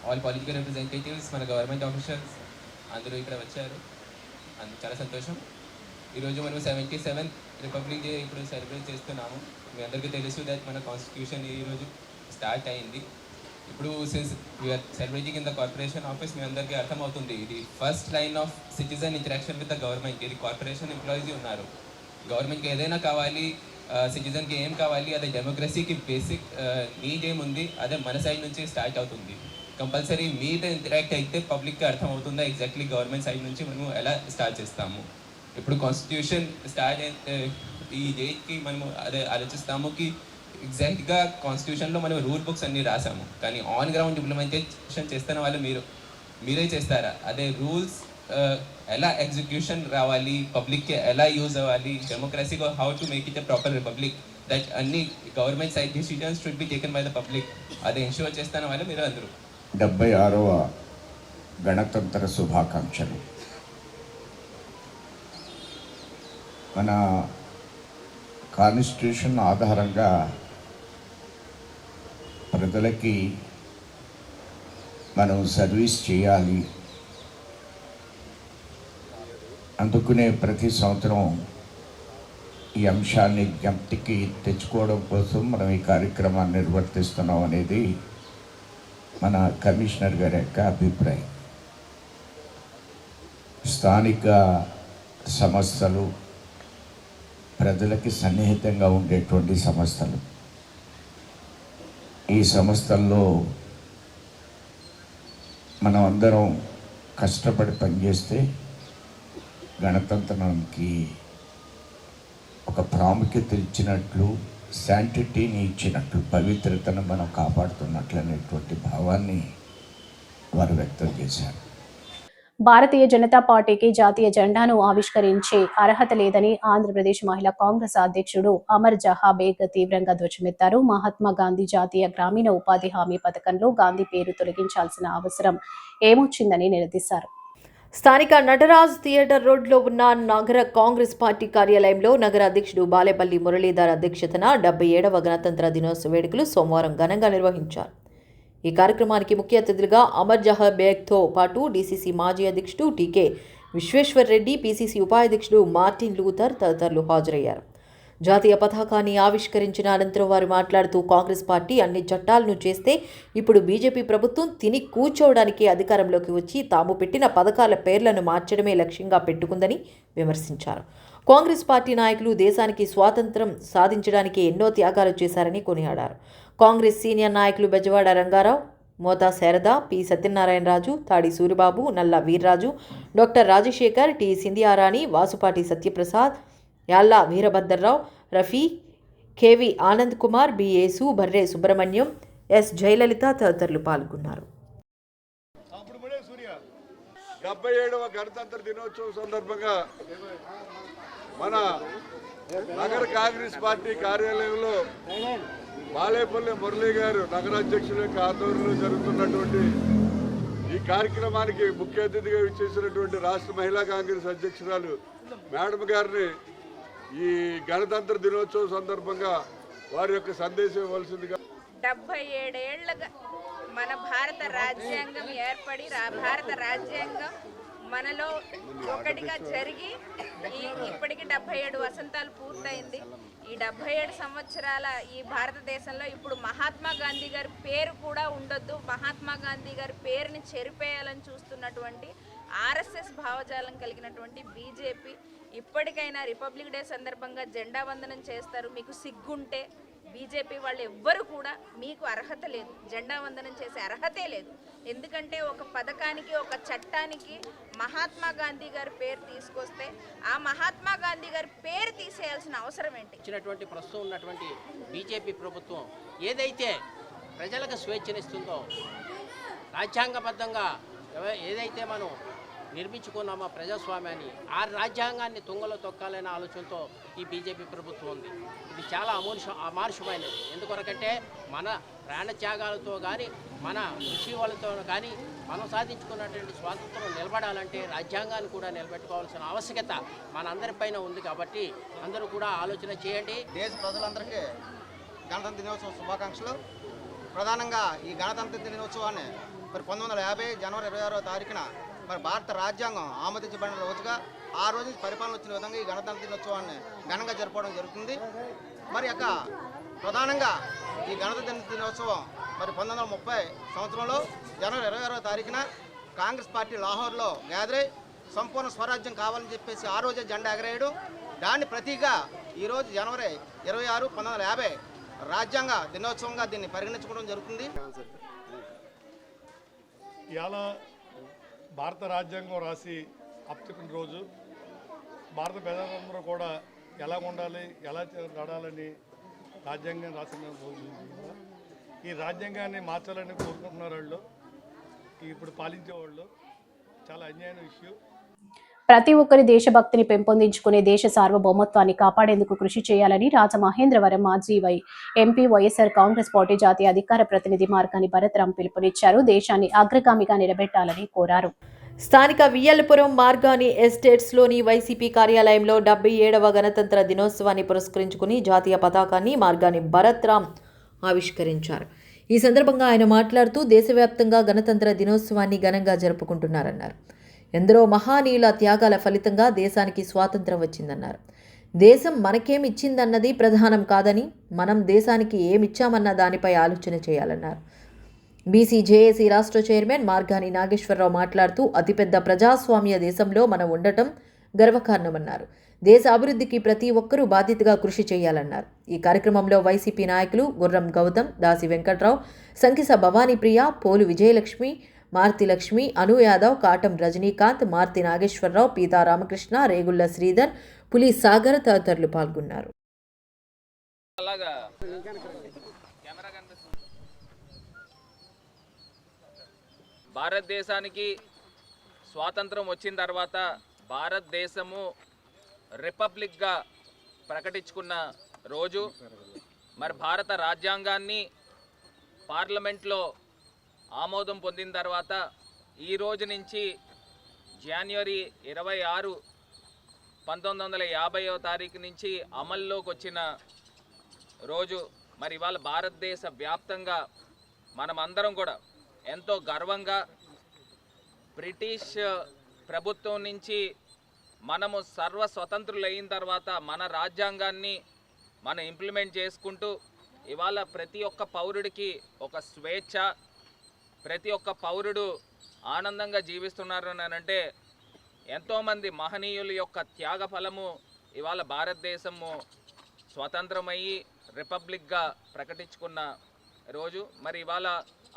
Speaker 13: ఆల్ పొలిటికల్ రిప్రజెంటేటివ్స్, మన గవర్నమెంట్ ఆఫీషియల్స్ అందరూ ఇక్కడ వచ్చారు. అందుకు చాలా సంతోషం. ఈరోజు మనం 77th రిపబ్లిక్ డే ఇప్పుడు సెలబ్రేట్ చేస్తున్నాము. మీ అందరికీ తెలుసు దట్ మన కాన్స్టిట్యూషన్ ఈరోజు స్టార్ట్ అయింది. ఇప్పుడు since we are celebrating in the corporation office, మీ అందరికీ అర్థమవుతుంది ఇది first line of citizen interaction with the government. ఇది కార్పొరేషన్ ఎంప్లాయీస్ ఉన్నారు. గవర్నమెంట్కి ఏదైనా కావాలి, సిటిజన్కి ఏం కావాలి, అదే డెమోక్రసీకి బేసిక్ నీడ్ ఏముంది, అదే మన సైడ్ నుంచి స్టార్ట్ అవుతుంది. కంపల్సరీ మీతో ఇంటరాక్ట్ అయితే పబ్లిక్కి అర్థమవుతుందా ఎగ్జాక్ట్లీ గవర్నమెంట్ సైడ్ నుంచి మనం ఎలా స్టార్ట్ చేస్తాము. ఇప్పుడు కాన్స్టిట్యూషన్ స్టార్ట్ ఈ డేట్కి మనము అదే ఆలోచిస్తాము కి ఎగ్జాక్ట్గా కాన్స్టిట్యూషన్లో మనం రూల్ బుక్స్ అన్నీ రాసాము, కానీ ఆన్ గ్రౌండ్ ఇంప్లిమెంటేషన్ చేస్తున్న వాళ్ళు మీరే చేస్తారా? అదే రూల్స్ ఎలా ఎగ్జిక్యూషన్ రావాలి, పబ్లిక్కి ఎలా యూజ్ అవ్వాలి, డెమోక్రసీగా how to make it a proper republic, that అన్ని government side decisions should be taken by the public. అదే ఇన్షూర్ చేస్తున్న వాళ్ళు మీరు అందరూ.
Speaker 14: 76వ గణతంత్ర శుభాకాంక్షలు. మన కాన్స్టిట్యూషన్ ఆధారంగా ప్రజలకి మనం సర్వీస్ చేయాలి అందుకునే ప్రతి సంవత్సరం ఈ అంశాన్ని జ్ఞప్తికి తెచ్చుకోవడం కోసం మనం ఈ కార్యక్రమాన్ని నిర్వర్తిస్తున్నాం అనేది మన కమిషనర్ గారి యొక్క అభిప్రాయం. స్థానిక సంస్థలు ప్రజలకి సన్నిహితంగా ఉండేటువంటి సంస్థలు, ఈ సంస్థల్లో మనం అందరం కష్టపడి పనిచేస్తే గణతంత్రానికి ఒక ప్రాముఖ్యత ఇచ్చినట్లు, శాంటిటీని ఇచ్చినట్లు, పవిత్రతను మనం కాపాడుతున్నట్లు అనేటువంటి భావాన్ని వారు వ్యక్తం చేశారు.
Speaker 1: భారతీయ జనతా పార్టీకి జాతీయ జెండాను ఆవిష్కరించే అర్హత లేదని ఆంధ్రప్రదేశ్ మహిళా కాంగ్రెస్ అధ్యక్షుడు అమర్ జహా బేగ్ తీవ్రంగా ధ్వజమెత్తారు. మహాత్మా గాంధీ జాతీయ గ్రామీణ ఉపాధి హామీ పథకంలో గాంధీ పేరు తొలగించాల్సిన అవసరం ఏమొచ్చిందని నిలదీశారు.
Speaker 2: స్థానిక నటరాజ్ థియేటర్ రోడ్లో ఉన్న నగర కాంగ్రెస్ పార్టీ కార్యాలయంలో నగర అధ్యక్షుడు బాలేపల్లి మురళీధర్ అధ్యక్షతన 77వ గణతంత్ర దినోత్సవ వేడుకలు సోమవారం ఘనంగా నిర్వహించారు. ఈ కార్యక్రమానికి ముఖ్య అతిథులుగా అమర్ జహా బేగ్తో పాటు డీసీసీ మాజీ అధ్యక్షుడు టీకే విశ్వేశ్వర్ రెడ్డి, పీసీసీ ఉపాధ్యక్షుడు మార్టిన్ లూథర్ తదితరులు హాజరయ్యారు. జాతీయ పతాకాన్ని ఆవిష్కరించిన అనంతరం వారు మాట్లాడుతూ కాంగ్రెస్ పార్టీ అన్ని చట్టాలను చేస్తే ఇప్పుడు బీజేపీ ప్రభుత్వం తిని కూర్చోవడానికి అధికారంలోకి వచ్చి తాము పెట్టిన పథకాల పేర్లను మార్చడమే లక్ష్యంగా పెట్టుకుందని విమర్శించారు. కాంగ్రెస్ పార్టీ నాయకులు దేశానికి స్వాతంత్రం సాధించడానికి ఎన్నో త్యాగాలు చేశారని కొనియాడారు. కాంగ్రెస్ సీనియర్ నాయకులు బెజవాడ రంగారావు, మోతా శారద, పి సత్యనారాయణరాజు, తాడి సూరిబాబు, నల్ల Veerraju, doctor Rajasekhar, T సింధియారాణి, వాసుపాటి Satyaprasad, యాల్లా Veerabhadrarao, Rafi, KV Anand Kumar, B యేసు, బర్రే సుబ్రహ్మణ్యం, ఎస్ జయలలిత తదితరులు పాల్గొన్నారు.
Speaker 15: 77వ గణతంత్ర దినోత్సవం సందర్భంగా మన నగర కాంగ్రెస్ పార్టీ కార్యాలయంలో బాలేపల్లి మురళీ గారు నగరాధ్యక్షుల యొక్క ఆధ్వర్యంలో జరుగుతున్నటువంటి ఈ కార్యక్రమానికి ముఖ్య అతిథిగా విచ్చేసినటువంటి రాష్ట్ర మహిళా కాంగ్రెస్ అధ్యక్షురాలు మేడం గారిని ఈ గణతంత్ర దినోత్సవం సందర్భంగా వారి యొక్క సందేశం ఇవ్వాల్సిందిగా.
Speaker 16: 77 ఏళ్లుగా మన భారత రాజ్యాంగం ఏర్పడి భారత రాజ్యాంగం మనలో ఒకటిగా జరిగి ఇప్పటికి 77 వసంతాలు పూర్తయింది. ఈ 77 సంవత్సరాల ఈ భారతదేశంలో ఇప్పుడు మహాత్మా గాంధీ గారి పేరు కూడా ఉండొద్దు, మహాత్మా గాంధీ గారి పేరుని చెరిపేయాలని చూస్తున్నటువంటి ఆర్ఎస్ఎస్ భావజాలం కలిగినటువంటి బీజేపీ ఇప్పటికైనా రిపబ్లిక్ డే సందర్భంగా జెండా వందనం చేస్తారు. మీకు సిగ్గుంటే బీజేపీ వాళ్ళు ఎవ్వరు కూడా మీకు అర్హత లేదు, జెండా వందనం చేసే అర్హతే లేదు. ఎందుకంటే ఒక పథకానికి ఒక చట్టానికి మహాత్మా గాంధీ గారి పేరు తీసుకొస్తే ఆ మహాత్మా గాంధీ గారి పేరు తీసేయాల్సిన అవసరం ఏంటి?
Speaker 17: ఇచ్చినటువంటి ప్రస్తుతం ఉన్నటువంటి బీజేపీ ప్రభుత్వం ఏదైతే ప్రజలకు స్వేచ్ఛనిస్తుందో, రాజ్యాంగబద్ధంగా ఏదైతే మనం నిర్మించుకున్నామో ప్రజాస్వామ్యాన్ని, ఆ రాజ్యాంగాన్ని తుంగలో తొక్కాలనే ఆలోచనతో ఈ బీజేపీ ప్రభుత్వం ఉంది. ఇది చాలా అమానుషమైనది. ఎందుకొరకంటే మన ప్రాణత్యాగాలతో కానీ మన కృషి వాళ్ళతో కానీ మనం సాధించుకున్నటువంటి స్వాతంత్రం నిలబడాలంటే రాజ్యాంగాన్ని కూడా నిలబెట్టుకోవాల్సిన ఆవశ్యకత మనందరిపైన ఉంది. కాబట్టి అందరూ కూడా ఆలోచన చేయండి.
Speaker 18: దేశ ప్రజలందరికీ గణతంత్ర దినోత్సవ శుభాకాంక్షలు. ప్రధానంగా ఈ గణతంత్ర దినోత్సవాన్ని మరి 1950 జనవరి 26వ తారీఖున మరి భారత రాజ్యాంగం ఆమోదించబడిన రోజుగా ఆ రోజు నుంచి పరిపాలన వచ్చిన విధంగా ఈ గణతంత్ర దినోత్సవాన్ని ఘనంగా జరుపుకోవడం జరుగుతుంది. మరి యొక్క ప్రధానంగా ఈ గణతంత్ర దినోత్సవం మరి 1930 సంవత్సరంలో జనవరి 26వ తారీఖున కాంగ్రెస్ పార్టీ లాహోర్లో గ్యాదరై సంపూర్ణ స్వరాజ్యం కావాలని చెప్పేసి ఆ రోజే జెండా ఎగరేయడం, దాన్ని ప్రతీగా ఈరోజు జనవరి 26, 1950 రాజ్యాంగ దినోత్సవంగా దీన్ని పరిగణించుకోవడం జరుగుతుంది.
Speaker 19: ఇవాళ భారత రాజ్యాంగం రాసి అప్పచెప్పిన రోజు భారత ప్రజలందరూ కూడా ఎలా ఉండాలి, ఎలా నడాలని రాజ్యాంగం రాసిన రోజు. ఈ రాజ్యాంగాన్ని మార్చాలని కోరుకుంటున్నారు వాళ్ళు, ఇప్పుడు పాలించే వాళ్ళు. చాలా అన్యాయమైన విషయం.
Speaker 1: ప్రతి ఒక్కరి దేశభక్తిని పెంపొందించుకునే దేశ సార్వభౌమత్వాన్ని కాపాడేందుకు కృషి చేయాలని రాజమహేంద్రవరం మాజీ ఎంపీ వైఎస్ఆర్ కాంగ్రెస్ పార్టీ జాతీయ అధికార ప్రతినిధి మార్గాని భరత్రాం పిలుపునిచ్చారు. దేశాన్ని అగ్రగామిగా నిలబెట్టాలని కోరారు.
Speaker 2: స్థానిక వియ్యలపురం మార్గాని ఎస్టేట్స్లోని వైసీపీ కార్యాలయంలో 77వ గణతంత్ర దినోత్సవాన్ని పురస్కరించుకుని జాతీయ పతాకాన్ని మార్గాని భరత్రాం ఆవిష్కరించారు. ఈ సందర్భంగా ఆయన మాట్లాడుతూ దేశవ్యాప్తంగా గణతంత్ర దినోత్సవాన్ని ఘనంగా జరుపుకుంటున్నారన్నారు. ఎందరో మహానీయుల త్యాగాల ఫలితంగా దేశానికి స్వాతంత్రం వచ్చిందన్నారు. దేశం మనకేమిచ్చిందన్నది ప్రధానం కాదని, మనం దేశానికి ఏమిచ్చామన్న దానిపై ఆలోచన చేయాలన్నారు. బీసీ జేఏసీ రాష్ట్ర చైర్మన్ మార్గాని నాగేశ్వరరావు మాట్లాడుతూ అతిపెద్ద ప్రజాస్వామ్య దేశంలో మనం ఉండటం గర్వకారణమన్నారు. దేశ అభివృద్ధికి ప్రతి ఒక్కరూ బాధ్యతగా కృషి చేయాలన్నారు. ఈ కార్యక్రమంలో వైసీపీ నాయకులు గుర్రం గౌతమ్, దాసి వెంకట్రావు, సంకిస భవానీప్రియ, పోలు విజయలక్ష్మి, మార్తి లక్ష్మి, అను యాదవ్, కాటం రజనీకాంత్, మార్తి నాగేశ్వరరావు, పీతా రామకృష్ణ, రేగుళ్ల శ్రీధర్, పులి సాగర్ తదితరులు పాల్గొన్నారు.
Speaker 8: భారతదేశానికి స్వాతంత్రం వచ్చిన తర్వాత భారతదేశము రిపబ్లిక్గా ప్రకటించుకున్న రోజు. మరి భారత రాజ్యాంగాన్ని పార్లమెంట్లో ఆమోదం పొందిన తర్వాత ఈ రోజు నుంచి జనవరి 26, 1950వ తారీఖు నుంచి అమల్లోకి వచ్చిన రోజు. మరి ఇవాళ భారతదేశ వ్యాప్తంగా మనమందరం కూడా ఎంతో గర్వంగా బ్రిటిష్ ప్రభుత్వం నుంచి మనము సర్వస్వతంత్రులైన తర్వాత మన రాజ్యాంగాన్ని మనం ఇంప్లిమెంట్ చేసుకుంటూ ఇవాళ ప్రతి ఒక్క పౌరుడికి ఒక స్వేచ్ఛ, ప్రతి ఒక్క పౌరుడు ఆనందంగా జీవిస్తున్నారు అని అంటే ఎంతోమంది మహనీయుల యొక్క త్యాగ ఫలము ఇవాళ భారతదేశము స్వతంత్రమయ్యి రిపబ్లిక్గా ప్రకటించుకున్న రోజు. మరి ఇవాళ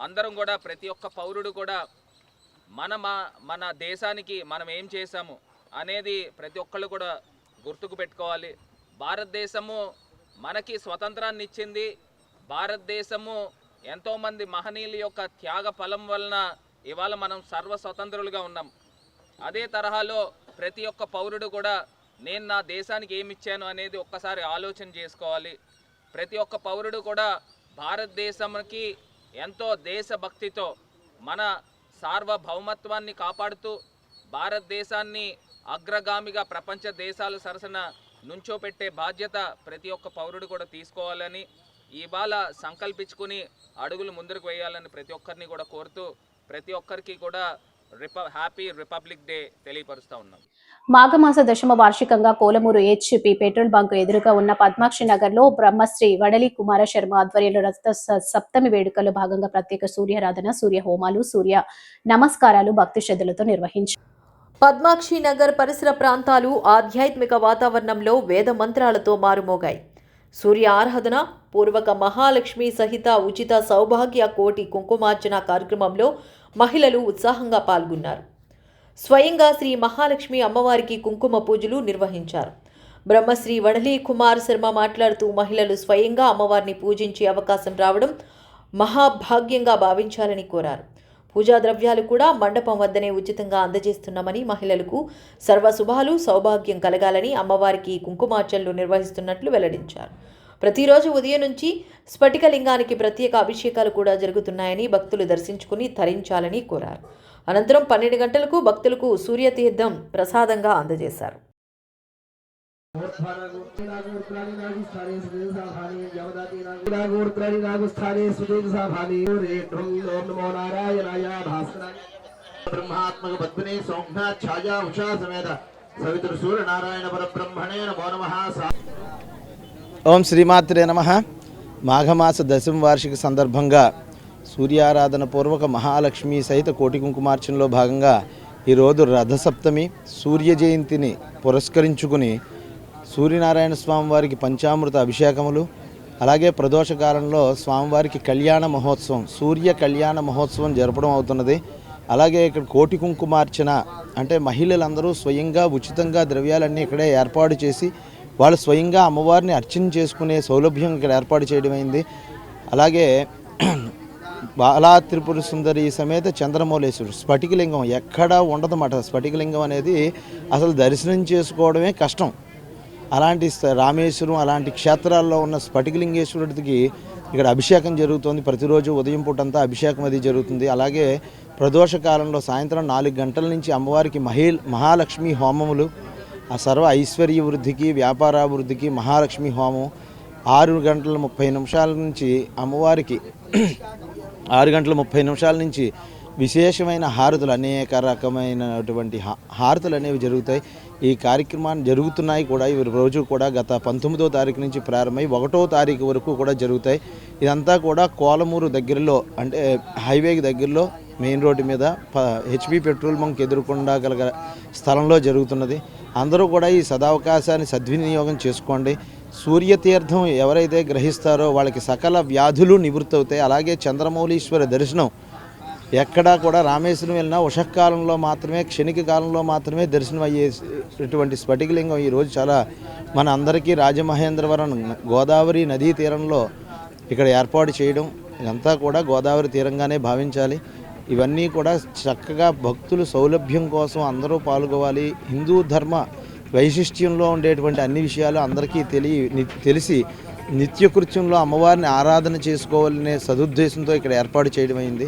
Speaker 8: అందరం కూడా ప్రతి ఒక్క పౌరుడు కూడా మన దేశానికి మనం ఏం చేశాము అనేది ప్రతి ఒక్కళ్ళు కూడా గుర్తుకు పెట్టుకోవాలి. భారతదేశము మనకి స్వతంత్రాన్ని ఇచ్చింది. భారతదేశము ఎంతోమంది మహనీయుల యొక్క త్యాగ ఫలం వలన ఇవాళ మనం సర్వస్వతంత్రులుగా ఉన్నాం. అదే తరహాలో ప్రతి ఒక్క పౌరుడు కూడా నేను నా దేశానికి ఏమి ఇచ్చాను అనేది ఒక్కసారి ఆలోచన చేసుకోవాలి. ప్రతి ఒక్క పౌరుడు కూడా భారతదేశానికి ఎంతో దేశభక్తితో మన సార్వభౌమత్వాన్ని కాపాడుతూ భారతదేశాన్ని అగ్రగామిగా ప్రపంచ దేశాల సరసన నుంచోపెట్టే బాధ్యత ప్రతి ఒక్క పౌరుడు కూడా తీసుకోవాలని ఇవాళ సంకల్పించుకుని అడుగులు ముందుకు వేయాలని ప్రతి ఒక్కరిని కూడా కోరుతూ ప్రతి ఒక్కరికి కూడా హ్యాపీ రిపబ్లిక్ డే తెలియపరుస్తూ ఉన్నాం.
Speaker 1: మాఘమాస దశమ వార్షికంగా కోలమూరు హెచ్పి పెట్రోల్ బంకు ఎదురుగా ఉన్న పద్మాక్షి నగర్ లో బ్రహ్మశ్రీ వడలి కుమార శర్మ ఆధ్వర్యంలో రథ సప్తమి వేడుకల్లో భాగంగా ప్రత్యేక సూర్యారాధన, సూర్య హోమాలు, సూర్య నమస్కారాలు భక్తి శ్రద్ధలతో నిర్వహించారు.
Speaker 2: పద్మాక్షి నగర్ పరిసర ప్రాంతాలు ఆధ్యాత్మిక వాతావరణంలో వేద మంత్రాలతో మారుమోగాయి. సూర్య ఆరాధన పూర్వక మహాలక్ష్మి సహిత ఉచిత సౌభాగ్య కోటి కుంకుమార్చన కార్యక్రమంలో మహిళలు ఉత్సాహంగా పాల్గొన్నారు. స్వయంగా శ్రీ మహాలక్ష్మి అమ్మవారికి కుంకుమ పూజలు నిర్వహించారు. బ్రహ్మశ్రీ వడలి కుమార్ శర్మ మాట్లాడుతూ మహిళలు స్వయంగా అమ్మవారిని పూజించే అవకాశం రావడం మహాభాగ్యంగా భావించాలని కోరారు. పూజా ద్రవ్యాలు కూడా మండపం వద్దనే ఉచితంగా అందజేస్తున్నామని, మహిళలకు సర్వశుభాలు సౌభాగ్యం కలగాలని అమ్మవారికి కుంకుమార్చనలు నిర్వహిస్తున్నట్లు వెల్లడించారు. ప్రతిరోజు ఉదయం నుంచి స్ఫటికలింగానికి ప్రత్యేక అభిషేకాలు కూడా జరుగుతున్నాయని, భక్తులు దర్శించుకుని తరించాలని కోరారు. అనంతరం 12 గంటలకు భక్తులకు సూర్యతీర్థం ప్రసాదంగా అందజేశారు.
Speaker 20: బ్రహ్మాత్మక పద్మిని సౌమ్య ఛాయా ఉషా సమేత సవితృ సూర్య నారాయణ పరబ్రహ్మణే నమో నమః.
Speaker 21: ఓం శ్రీమాత్రే నమః. మాఘమాస దశమ వార్షిక సందర్భంగా సూర్యారాధన పూర్వక మహాలక్ష్మి సహిత కోటి కుంకుమార్చనలో భాగంగా ఈరోజు రథసప్తమి సూర్య జయంతిని పురస్కరించుకుని సూర్యనారాయణ స్వామివారికి పంచామృత అభిషేకములు, అలాగే ప్రదోష కాలంలో స్వామివారికి కళ్యాణ మహోత్సవం, సూర్య కళ్యాణ మహోత్సవం జరపడం అవుతున్నది. అలాగే ఇక్కడ కోటి కుంకుమార్చన అంటే మహిళలందరూ స్వయంగా ఉచితంగా ద్రవ్యాలన్నీ ఇక్కడే ఏర్పాటు చేసి వాళ్ళు స్వయంగా అమ్మవారిని అర్చన చేసుకునే సౌలభ్యం ఇక్కడ ఏర్పాటు చేయడమైంది. అలాగే బాలా త్రిపుర సుందరి సమేత చంద్రమౌళేశ్వరుడు స్ఫటికలింగం ఎక్కడా ఉండదన్నమాట. స్ఫటికలింగం అనేది అసలు దర్శనం చేసుకోవడమే కష్టం. అలాంటి రామేశ్వరం అలాంటి క్షేత్రాల్లో ఉన్న స్ఫటికలింగేశ్వరుడికి ఇక్కడ అభిషేకం జరుగుతుంది. ప్రతిరోజు ఉదయం పూటంతా అభిషేకం అది జరుగుతుంది. అలాగే ప్రదోష కాలంలో సాయంత్రం 4 గంటల నుంచి అమ్మవారికి మహాలక్ష్మి హోమములు, ఆ సర్వ ఐశ్వర్య వృద్ధికి వ్యాపారాభివృద్ధికి మహాలక్ష్మి హోమం 6 గంటల 30 నిమిషాల నుంచి అమ్మవారికి 6 గంటల 30 నిమిషాల నుంచి విశేషమైన హారతులు, అనేక రకమైనటువంటి హారతులు అనేవి జరుగుతాయి. ఈ కార్యక్రమాన్ని జరుగుతున్నాయి కూడా. ఈ రోజు కూడా గత 19వ తారీఖు నుంచి ప్రారంభమై 1వ తారీఖు వరకు కూడా జరుగుతాయి. ఇదంతా కూడా కోలమూరు దగ్గరలో అంటే హైవేకి దగ్గరలో మెయిన్ రోడ్డు మీద హెచ్పి పెట్రోల్ బంక్ ఎదురుకుండా గల స్థలంలో జరుగుతున్నది. అందరూ కూడా ఈ సదావకాశాన్ని సద్వినియోగం చేసుకోండి. సూర్యతీర్థం ఎవరైతే గ్రహిస్తారో వాళ్ళకి సకల వ్యాధులు నివృత్తి అవుతాయి. అలాగే చంద్రమౌళీశ్వర దర్శనం ఎక్కడా కూడా రామేశ్వరం వెళ్ళినా ఉషకాలంలో మాత్రమే, క్షణిక కాలంలో మాత్రమే దర్శనం అయ్యేటువంటి స్ఫటికలింగం ఈరోజు చాలా మన అందరికీ రాజమహేంద్రవరం గోదావరి నదీ తీరంలో ఇక్కడ ఏర్పాటు చేయడం, ఇదంతా కూడా గోదావరి తీరంగానే భావించాలి. ఇవన్నీ కూడా చక్కగా భక్తులు సౌలభ్యం కోసం అందరూ పాల్గొవాలి. హిందూ ధర్మ వైశిష్ట్యంలో ఉండేటువంటి అన్ని విషయాలు అందరికీ తెలిసి నిత్యకృత్యంలో అమ్మవారిని ఆరాధన చేసుకోవాలనే సదుద్దేశంతో ఇక్కడ ఏర్పాటు చేయడమైంది.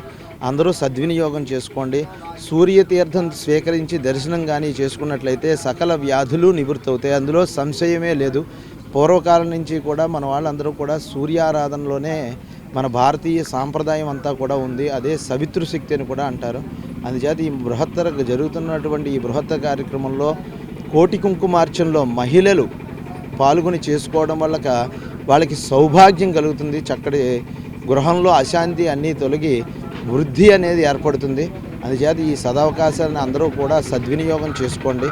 Speaker 21: అందరూ సద్వినియోగం చేసుకోండి. సూర్యతీర్థం స్వీకరించి దర్శనం కానీ చేసుకున్నట్లయితే సకల వ్యాధులు నివృత్తి అవుతాయి. అందులో సంశయమే లేదు. పూర్వకాలం నుంచి కూడా మన వాళ్ళందరూ కూడా సూర్యారాధనలోనే మన భారతీయ సాంప్రదాయం అంతా కూడా ఉంది. అదే సవితృ శక్తి అని కూడా అంటారు. అందుచేత ఈ జరుగుతున్నటువంటి ఈ బృహత్తర కార్యక్రమంలో కోటి కుంకుమార్చనలో మహిళలు పాల్గొని చేసుకోవడం వల్ల వాళ్ళకి సౌభాగ్యం కలుగుతుంది. చక్కటి గృహంలో అశాంతి అన్నీ తొలగి వృద్ధి అనేది ఏర్పడుతుంది. అందుచేత ఈ సదవకాశాలను అందరూ కూడా సద్వినియోగం చేసుకోండి.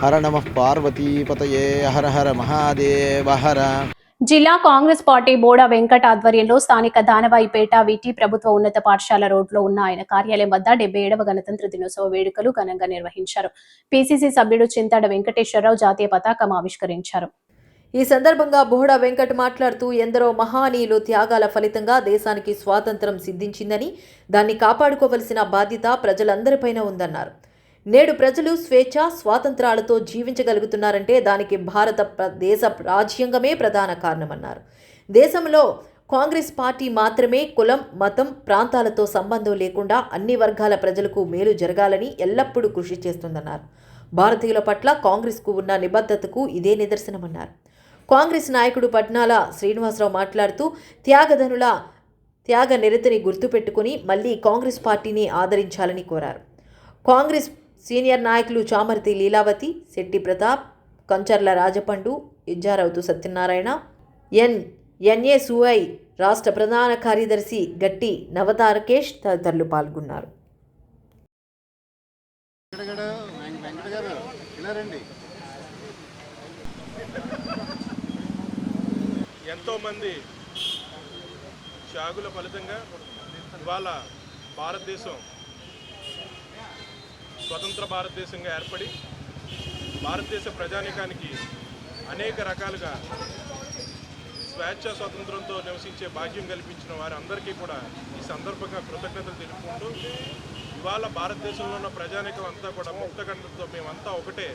Speaker 21: హర నమః పార్వతీపతయే హర హర మహాదేవ హర.
Speaker 1: జిల్లా కాంగ్రెస్ పార్టీ బోడా వెంకట్ ఆధ్వర్యంలో స్థానిక దానవాయిపేట విటి ప్రభుత్వ ఉన్నత పాఠశాల రోడ్లో ఉన్న ఆయన కార్యాలయం వద్ద 77వ గణతంత్ర దినోత్సవ వేడుకలు ఘనంగా నిర్వహించారు. పిసిసి సభ్యుడు చింతాడ వెంకటేశ్వరరావు జాతీయ పతాకం ఆవిష్కరించారు.
Speaker 2: ఈ సందర్భంగా బోడా వెంకట్ మాట్లాడుతూ ఎందరో మహానీయులు త్యాగాల ఫలితంగా దేశానికి స్వాతంత్రం సిద్ధించిందని, దాన్ని కాపాడుకోవలసిన బాధ్యత ప్రజలందరిపైన ఉందన్నారు. నేడు ప్రజలు స్వేచ్ఛ స్వాతంత్రాలతో జీవించగలుగుతున్నారంటే దానికి భారత దేశ రాజ్యాంగమే ప్రధాన కారణమన్నారు. దేశంలో కాంగ్రెస్ పార్టీ మాత్రమే కులం, మతం, ప్రాంతాలతో సంబంధం లేకుండా అన్ని వర్గాల ప్రజలకు మేలు జరగాలని ఎల్లప్పుడూ కృషి చేస్తుందన్నారు. భారతీయుల పట్ల కాంగ్రెస్కు ఉన్న నిబద్ధతకు ఇదే నిదర్శనమన్నారు. కాంగ్రెస్ నాయకుడు పట్నాల శ్రీనివాసరావు మాట్లాడుతూ త్యాగ నిరతిని గుర్తుపెట్టుకుని మళ్లీ కాంగ్రెస్ పార్టీని ఆదరించాలని కోరారు. కాంగ్రెస్ సీనియర్ నాయకులు చామర్తి లీలావతి, శెట్టి ప్రతాప్, కంచర్ల రాజపండు, ఇజ్జారవుతు సత్యనారాయణ, ఎన్ఏసుఐ రాష్ట్ర ప్రధాన కార్యదర్శి గట్టి నవతారకేష్ తదితరులు పాల్గొన్నారు.
Speaker 4: ఎంతోమంది త్యాగుల ఫలితంగా ఇవాళ భారతదేశం స్వతంత్ర భారతదేశంగా ఏర్పడి భారతదేశ ప్రజానీకానికి అనేక రకాలుగా స్వేచ్ఛ స్వాతంత్రంతో నివసించే భాగ్యం కల్పించిన వారందరికీ కూడా ఈ సందర్భంగా కృతజ్ఞతలు తెలుపుకుంటూ ఇవాళ భారతదేశంలో ఉన్న ప్రజానీకం అంతా కూడా ముక్తకంఠంతో మేమంతా ఒకటే,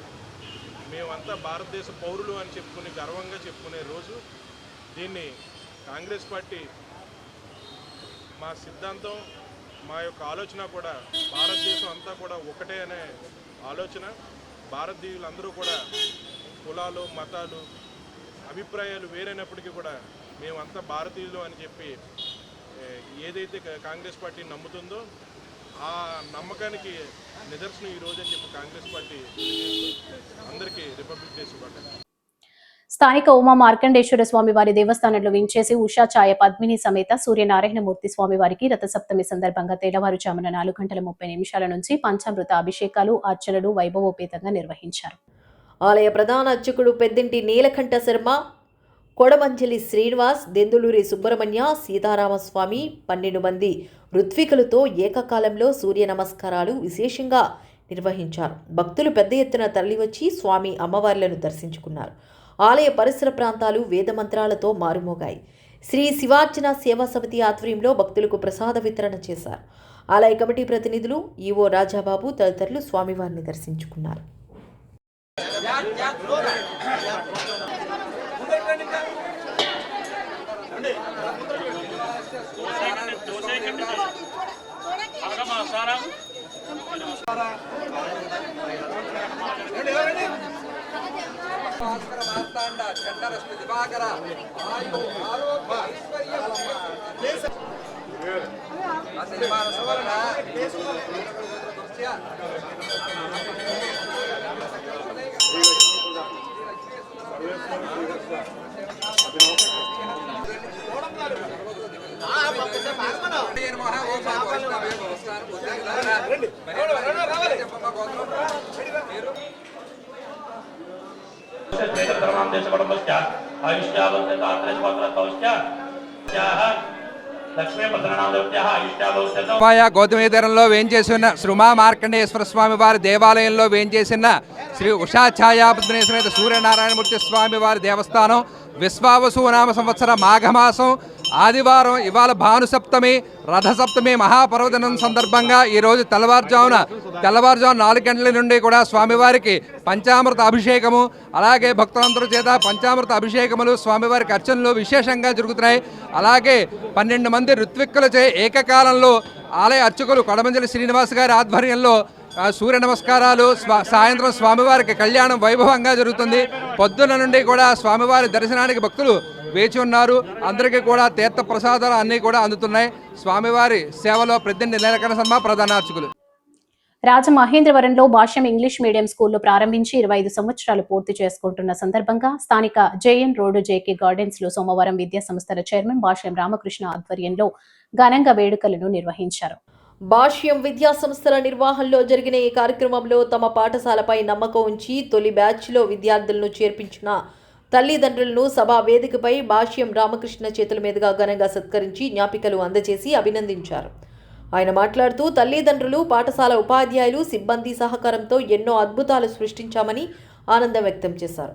Speaker 4: మేమంతా భారతదేశ పౌరులు అని చెప్పుకుని గర్వంగా చెప్పుకునే రోజు. దీన్ని కాంగ్రెస్ పార్టీ మా సిద్ధాంతం, మా యొక్క ఆలోచన కూడా భారతదేశం అంతా కూడా ఒకటే అనే ఆలోచన. భారతీయులందరూ కూడా కులాలు, మతాలు, అభిప్రాయాలు వేరైనప్పటికీ కూడా మేమంతా భారతీయులు అని చెప్పి ఏదైతే కాంగ్రెస్ పార్టీ నమ్ముతుందో ఆ నమ్మకానికి నిదర్శనం ఈరోజు అని చెప్పి కాంగ్రెస్ పార్టీ అందరికీ రిపబ్లిక్ డే శుభాకాంక్షలు.
Speaker 1: స్థానిక ఉమా మార్కండేశ్వర స్వామి వారి దేవస్థానంలో వించేసి ఉషా ఛాయ పద్మిని సమేత సూర్యనారాయణమూర్తి స్వామి వారికి రథసప్తమి సందర్భంగా తెల్లవారుజామున 4:30 నుంచి పంచామృత అభిషేకాలు, అర్చనలు వైభవోపేతంగా నిర్వహించారు.
Speaker 2: ఆలయ ప్రధాన అర్చకుడు పెద్దింటి నీలకంఠ శర్మ, కొడమంజలి శ్రీనివాస్, దెందులూరి సుబ్రహ్మణ్య, సీతారామస్వామి 12 మంది ఋత్వికులతో ఏకకాలంలో సూర్య నమస్కారాలు విశేషంగా నిర్వహించారు. భక్తులు పెద్ద ఎత్తున తరలివచ్చి స్వామి అమ్మవార్లను దర్శించుకున్నారు. ఆలయ పరిసర ప్రాంతాలు వేదమంత్రాలతో మారుమోగాయి. శ్రీ శివార్చన సేవా సమితి ఆధ్వర్యంలో భక్తులకు ప్రసాద వితరణ చేశారు. ఆలయ కమిటీ ప్రతినిధులు, ఈవో రాజాబాబు తదితరులు స్వామివారిని దర్శించుకున్నారు.
Speaker 22: గౌతమీధరంలో వేంచేసిన శ్రీ ఉమా మార్కండేశ్వర స్వామి వారి దేవాలయంలో వేంచేసిన శ్రీ ఉషా ఛాయాపద్మిని సమేత సూర్యనారాయణమూర్తి స్వామి వారి దేవస్థానం విశ్వావసునామ సంవత్సర మాఘమాసం ఆదివారం ఇవాళ భానుసప్తమి రథసప్తమి మహాపర్వదినం సందర్భంగా ఈరోజు తెల్లవారుజామున 4 గంటల నుండి కూడా స్వామివారికి పంచామృత అభిషేకము, అలాగే భక్తులందరూ చేత పంచామృత అభిషేకములు, స్వామివారికి అర్చనలు విశేషంగా జరుగుతున్నాయి. అలాగే 12 మంది ఋత్విక్కులచే ఏకకాలంలో ఆలయ అర్చకులు కొడమంజలి శ్రీనివాస్ గారి ఆధ్వర్యంలో సూర్య నమస్కారాలు, సాయంత్రం స్వామివారికి కళ్యాణం వైభవంగా జరుగుతుంది. పొద్దున నుండి కూడా స్వామివారి దర్శనానికి భక్తులు వేచి ఉన్నారు. అందరికీ కూడా తీర్థ ప్రసాదాలు అన్నీ కూడా అందుతున్నాయి. స్వామివారి సేవలో పెద్దింటి నీలకంఠ శర్మ ప్రధాన అర్చకులు.
Speaker 1: రాజమహేంద్రవరంలో భాష్యం ఇంగ్లీష్ మీడియం స్కూల్లో ప్రారంభించి 25 సంవత్సరాలు పూర్తి చేసుకుంటున్న సందర్భంగా స్థానిక జేఎన్ రోడ్డు జేకే గార్డెన్స్ లో సోమవారం విద్యా సంస్థల చైర్మన్ భాష్యం రామకృష్ణ ఆధ్వర్యంలో ఘనంగా వేడుకలను నిర్వహించారు.
Speaker 2: భాష్యం విద్యా సంస్థల నిర్వహణలో జరిగిన ఈ కార్యక్రమంలో తమ పాఠశాలపై నమ్మకం ఉంచి తొలి బ్యాచ్లో విద్యార్థులను చేర్పించిన తల్లిదండ్రులను సభా వేదికపై భాష్యం రామకృష్ణ చేతుల మీదుగా ఘనంగా సత్కరించి జ్ఞాపికలు అందజేసి అభినందించారు. ఆయన మాట్లాడుతూ తల్లిదండ్రులు, పాఠశాల ఉపాధ్యాయులు, సిబ్బంది సహకారంతో ఎన్నో అద్భుతాలు సృష్టించామని ఆనందం వ్యక్తం చేశారు.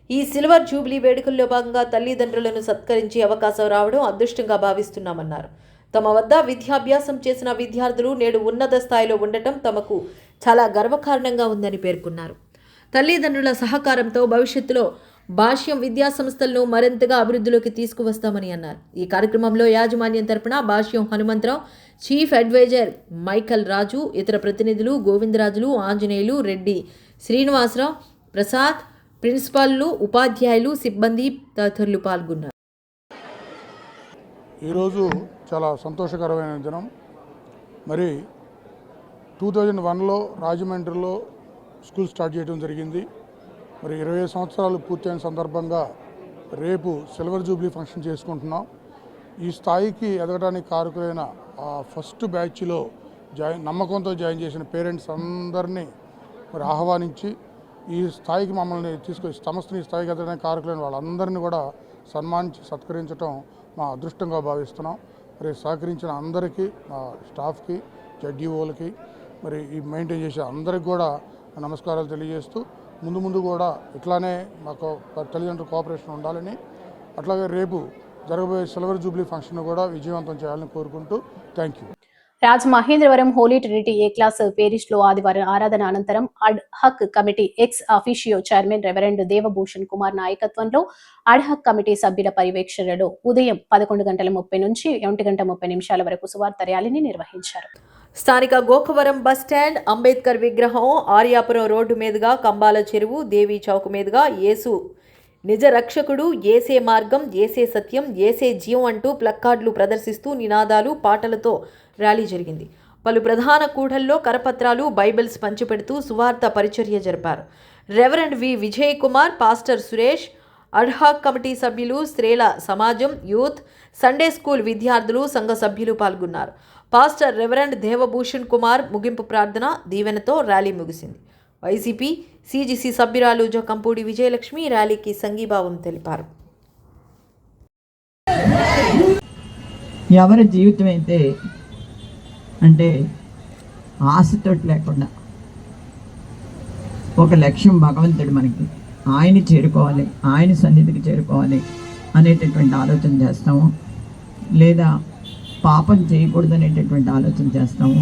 Speaker 2: ఈ సిల్వర్ జూబ్లీ వేడుకల్లో భాగంగా తల్లిదండ్రులను సత్కరించే అవకాశం రావడం అదృష్టంగా భావిస్తున్నామన్నారు. తమ వద్ద విద్యాభ్యాసం చేసిన విద్యార్థులు నేడు ఉన్నత స్థాయిలో ఉండటం తమకు చాలా గర్వకారణంగా ఉందని పేర్కొన్నారు. తల్లిదండ్రుల సహకారంతో భవిష్యత్తులో భాష్యం విద్యా సంస్థలను మరింతగా అభివృద్ధిలోకి తీసుకువస్తామని అన్నారు. ఈ కార్యక్రమంలో యాజమాన్యం తరపున భాష్యం హనుమంతరావు, చీఫ్ అడ్వైజర్ మైకల్ రాజు, ఇతర ప్రతినిధులు గోవిందరాజులు, ఆంజనేయులు, రెడ్డి శ్రీనివాసరావు, ప్రసాద్, ప్రిన్సిపాల్లు, ఉపాధ్యాయులు, సిబ్బంది తదితరులు పాల్గొన్నారు.
Speaker 5: ఈరోజు చాలా సంతోషకరమైన దినం. మరి 2001లో రాజమండ్రిలో స్కూల్ స్టార్ట్ చేయడం జరిగింది. మరి 20 సంవత్సరాలు పూర్తయిన సందర్భంగా రేపు సిల్వర్ జూబ్లీ ఫంక్షన్ చేసుకుంటున్నాం. ఈ స్థాయికి ఎదగడానికి కారకులైన ఆ ఫస్ట్ బ్యాచ్లో నమ్మకంతో జాయిన్ చేసిన పేరెంట్స్ అందరినీ మరి ఆహ్వానించి ఈ స్థాయికి మమ్మల్ని సంస్థని ఈ స్థాయికి ఎదగడానికి కారకులైన వాళ్ళందరినీ కూడా సన్మానించి సత్కరించడం మా అదృష్టంగా భావిస్తున్నాం. మరి సహకరించిన అందరికీ, మా స్టాఫ్కి, జడ్ఈఓలకి, మరి ఈ మెయింటైన్ చేసే అందరికి కూడా నమస్కారాలు తెలియజేస్తూ ముందు కూడా ఇట్లానే మాకు తల్లిదండ్రుల కోఆపరేషన్ ఉండాలని, అట్లాగే రేపు జరగబోయే సిల్వర్ జూబ్లీ ఫంక్షన్ కూడా విజయవంతం చేయాలని కోరుకుంటూ thank you.
Speaker 1: Rajamahendravaram Holy Trinity A class పేరిష్లో ఆదివారం ఆరాధన అనంతరం ad hoc committee ex officio chairman reverend Devabhushan Kumar నాయకత్వంలో అడ్ హక్ కమిటీ సభ్యుల పర్యవేక్షణలో ఉదయం 11:30 నుంచి 1:30 వరకు సువార్త ర్యాలీని నిర్వహించారు.
Speaker 2: స్థానిక గోకవరం బస్టాండ్, అంబేద్కర్ విగ్రహం, ఆర్యాపురం రోడ్డు మీదుగా కంబాల చెరువు, దేవీ చౌక్ మీదుగా యేసు నిజ రక్షకుడు, ఏసే మార్గం, ఏసే సత్యం, ఏసే జీవం అంటూ ప్లక్కార్డులు ప్రదర్శిస్తూ నినాదాలు, పాటలతో ర్యాలీ జరిగింది. పలు ప్రధాన కూడళ్లలో కరపత్రాలు, బైబిల్స్ పంచిపెడుతూ సువార్త పరిచర్య జరిపారు. రెవరెండ్ వి Vijay Kumar, pastor Suresh, ad hoc committee సభ్యులు, స్త్రీల సమాజం, యూత్, సండే స్కూల్ విద్యార్థులు, సంఘ సభ్యులు పాల్గొన్నారు. పాస్టర్ రెవరెండ్ దేవభూషణ్ కుమార్ ముగింపు ప్రార్థన, దీవెనతో ర్యాలీ ముగిసింది. వైసీపీ సిజిసి సభ్యురాలు జోకంపూడి విజయలక్ష్మి ర్యాలీకి సంఘీభావం తెలిపారు.
Speaker 6: ఎవరి జీవితం అయితే అంటే ఆశతో లేకుండా ఒక లక్ష్యం భగవంతుడు మనకి ఆయన చేరుకోవాలి, ఆయన సన్నిధికి చేరుకోవాలి అనేటటువంటి ఆలోచన చేస్తాము, లేదా పాపం చేయకూడదు అనేటటువంటి ఆలోచన చేస్తాము,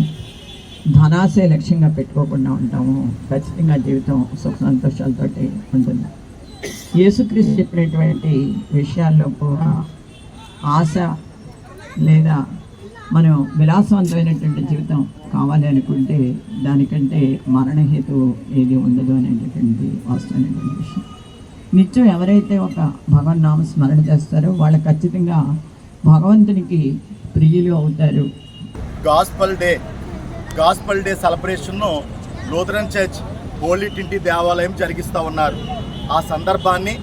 Speaker 6: ధనాశయ లక్ష్యంగా పెట్టుకోకుండా ఉంటాము, ఖచ్చితంగా జీవితం సుఖ సంతోషాలతో ఉంటుంది. యేసుక్రీస్తు చెప్పినటువంటి విషయాల్లో కూడా ఆశ లేదా మనం విలాసవంతమైనటువంటి జీవితం కావాలి అనుకుంటే దానికంటే మరణహేతు ఏది ఉండదు అనేటటువంటి వాస్తవమైనటువంటి విషయం. నిత్యం ఎవరైతే ఒక భగవన్నామ స్మరణ చేస్తారో వాళ్ళు ఖచ్చితంగా భగవంతునికి ప్రియులు అవుతారు.
Speaker 23: గాస్పల్ డే సెలబ్రేషన్ను లూథరన్ చర్చ్ హోలీ ట్రినిటీ దేవాలయం జరిగిస్తూ ఉన్నారు. ఆ సందర్భాన్ని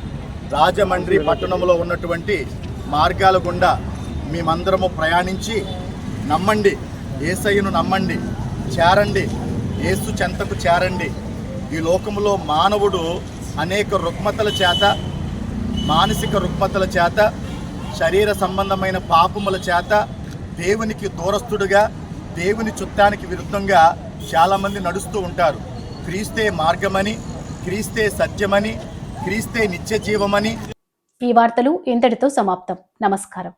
Speaker 23: రాజమండ్రి పట్టణంలో ఉన్నటువంటి మార్గాల గుండా మేమందరము ప్రయాణించి నమ్మండి, యేసయ్యను నమ్మండి, చేరండి, యేసు చెంతకు చేరండి. ఈ లోకంలో మానవుడు అనేక రుగ్మతల చేత, మానసిక రుగ్మతల చేత, శరీర సంబంధమైన పాపముల చేత దేవునికి దూరస్తుడుగా, దేవుని చుట్టానికి విరుద్ధంగా చాలామంది నడుస్తూ ఉంటారు. క్రీస్తే మార్గమని, క్రీస్తే సత్యమని, క్రీస్తే నిత్య జీవమని.
Speaker 1: ఈ వార్తలు ఇంతటితో సమాప్తం. నమస్కారం.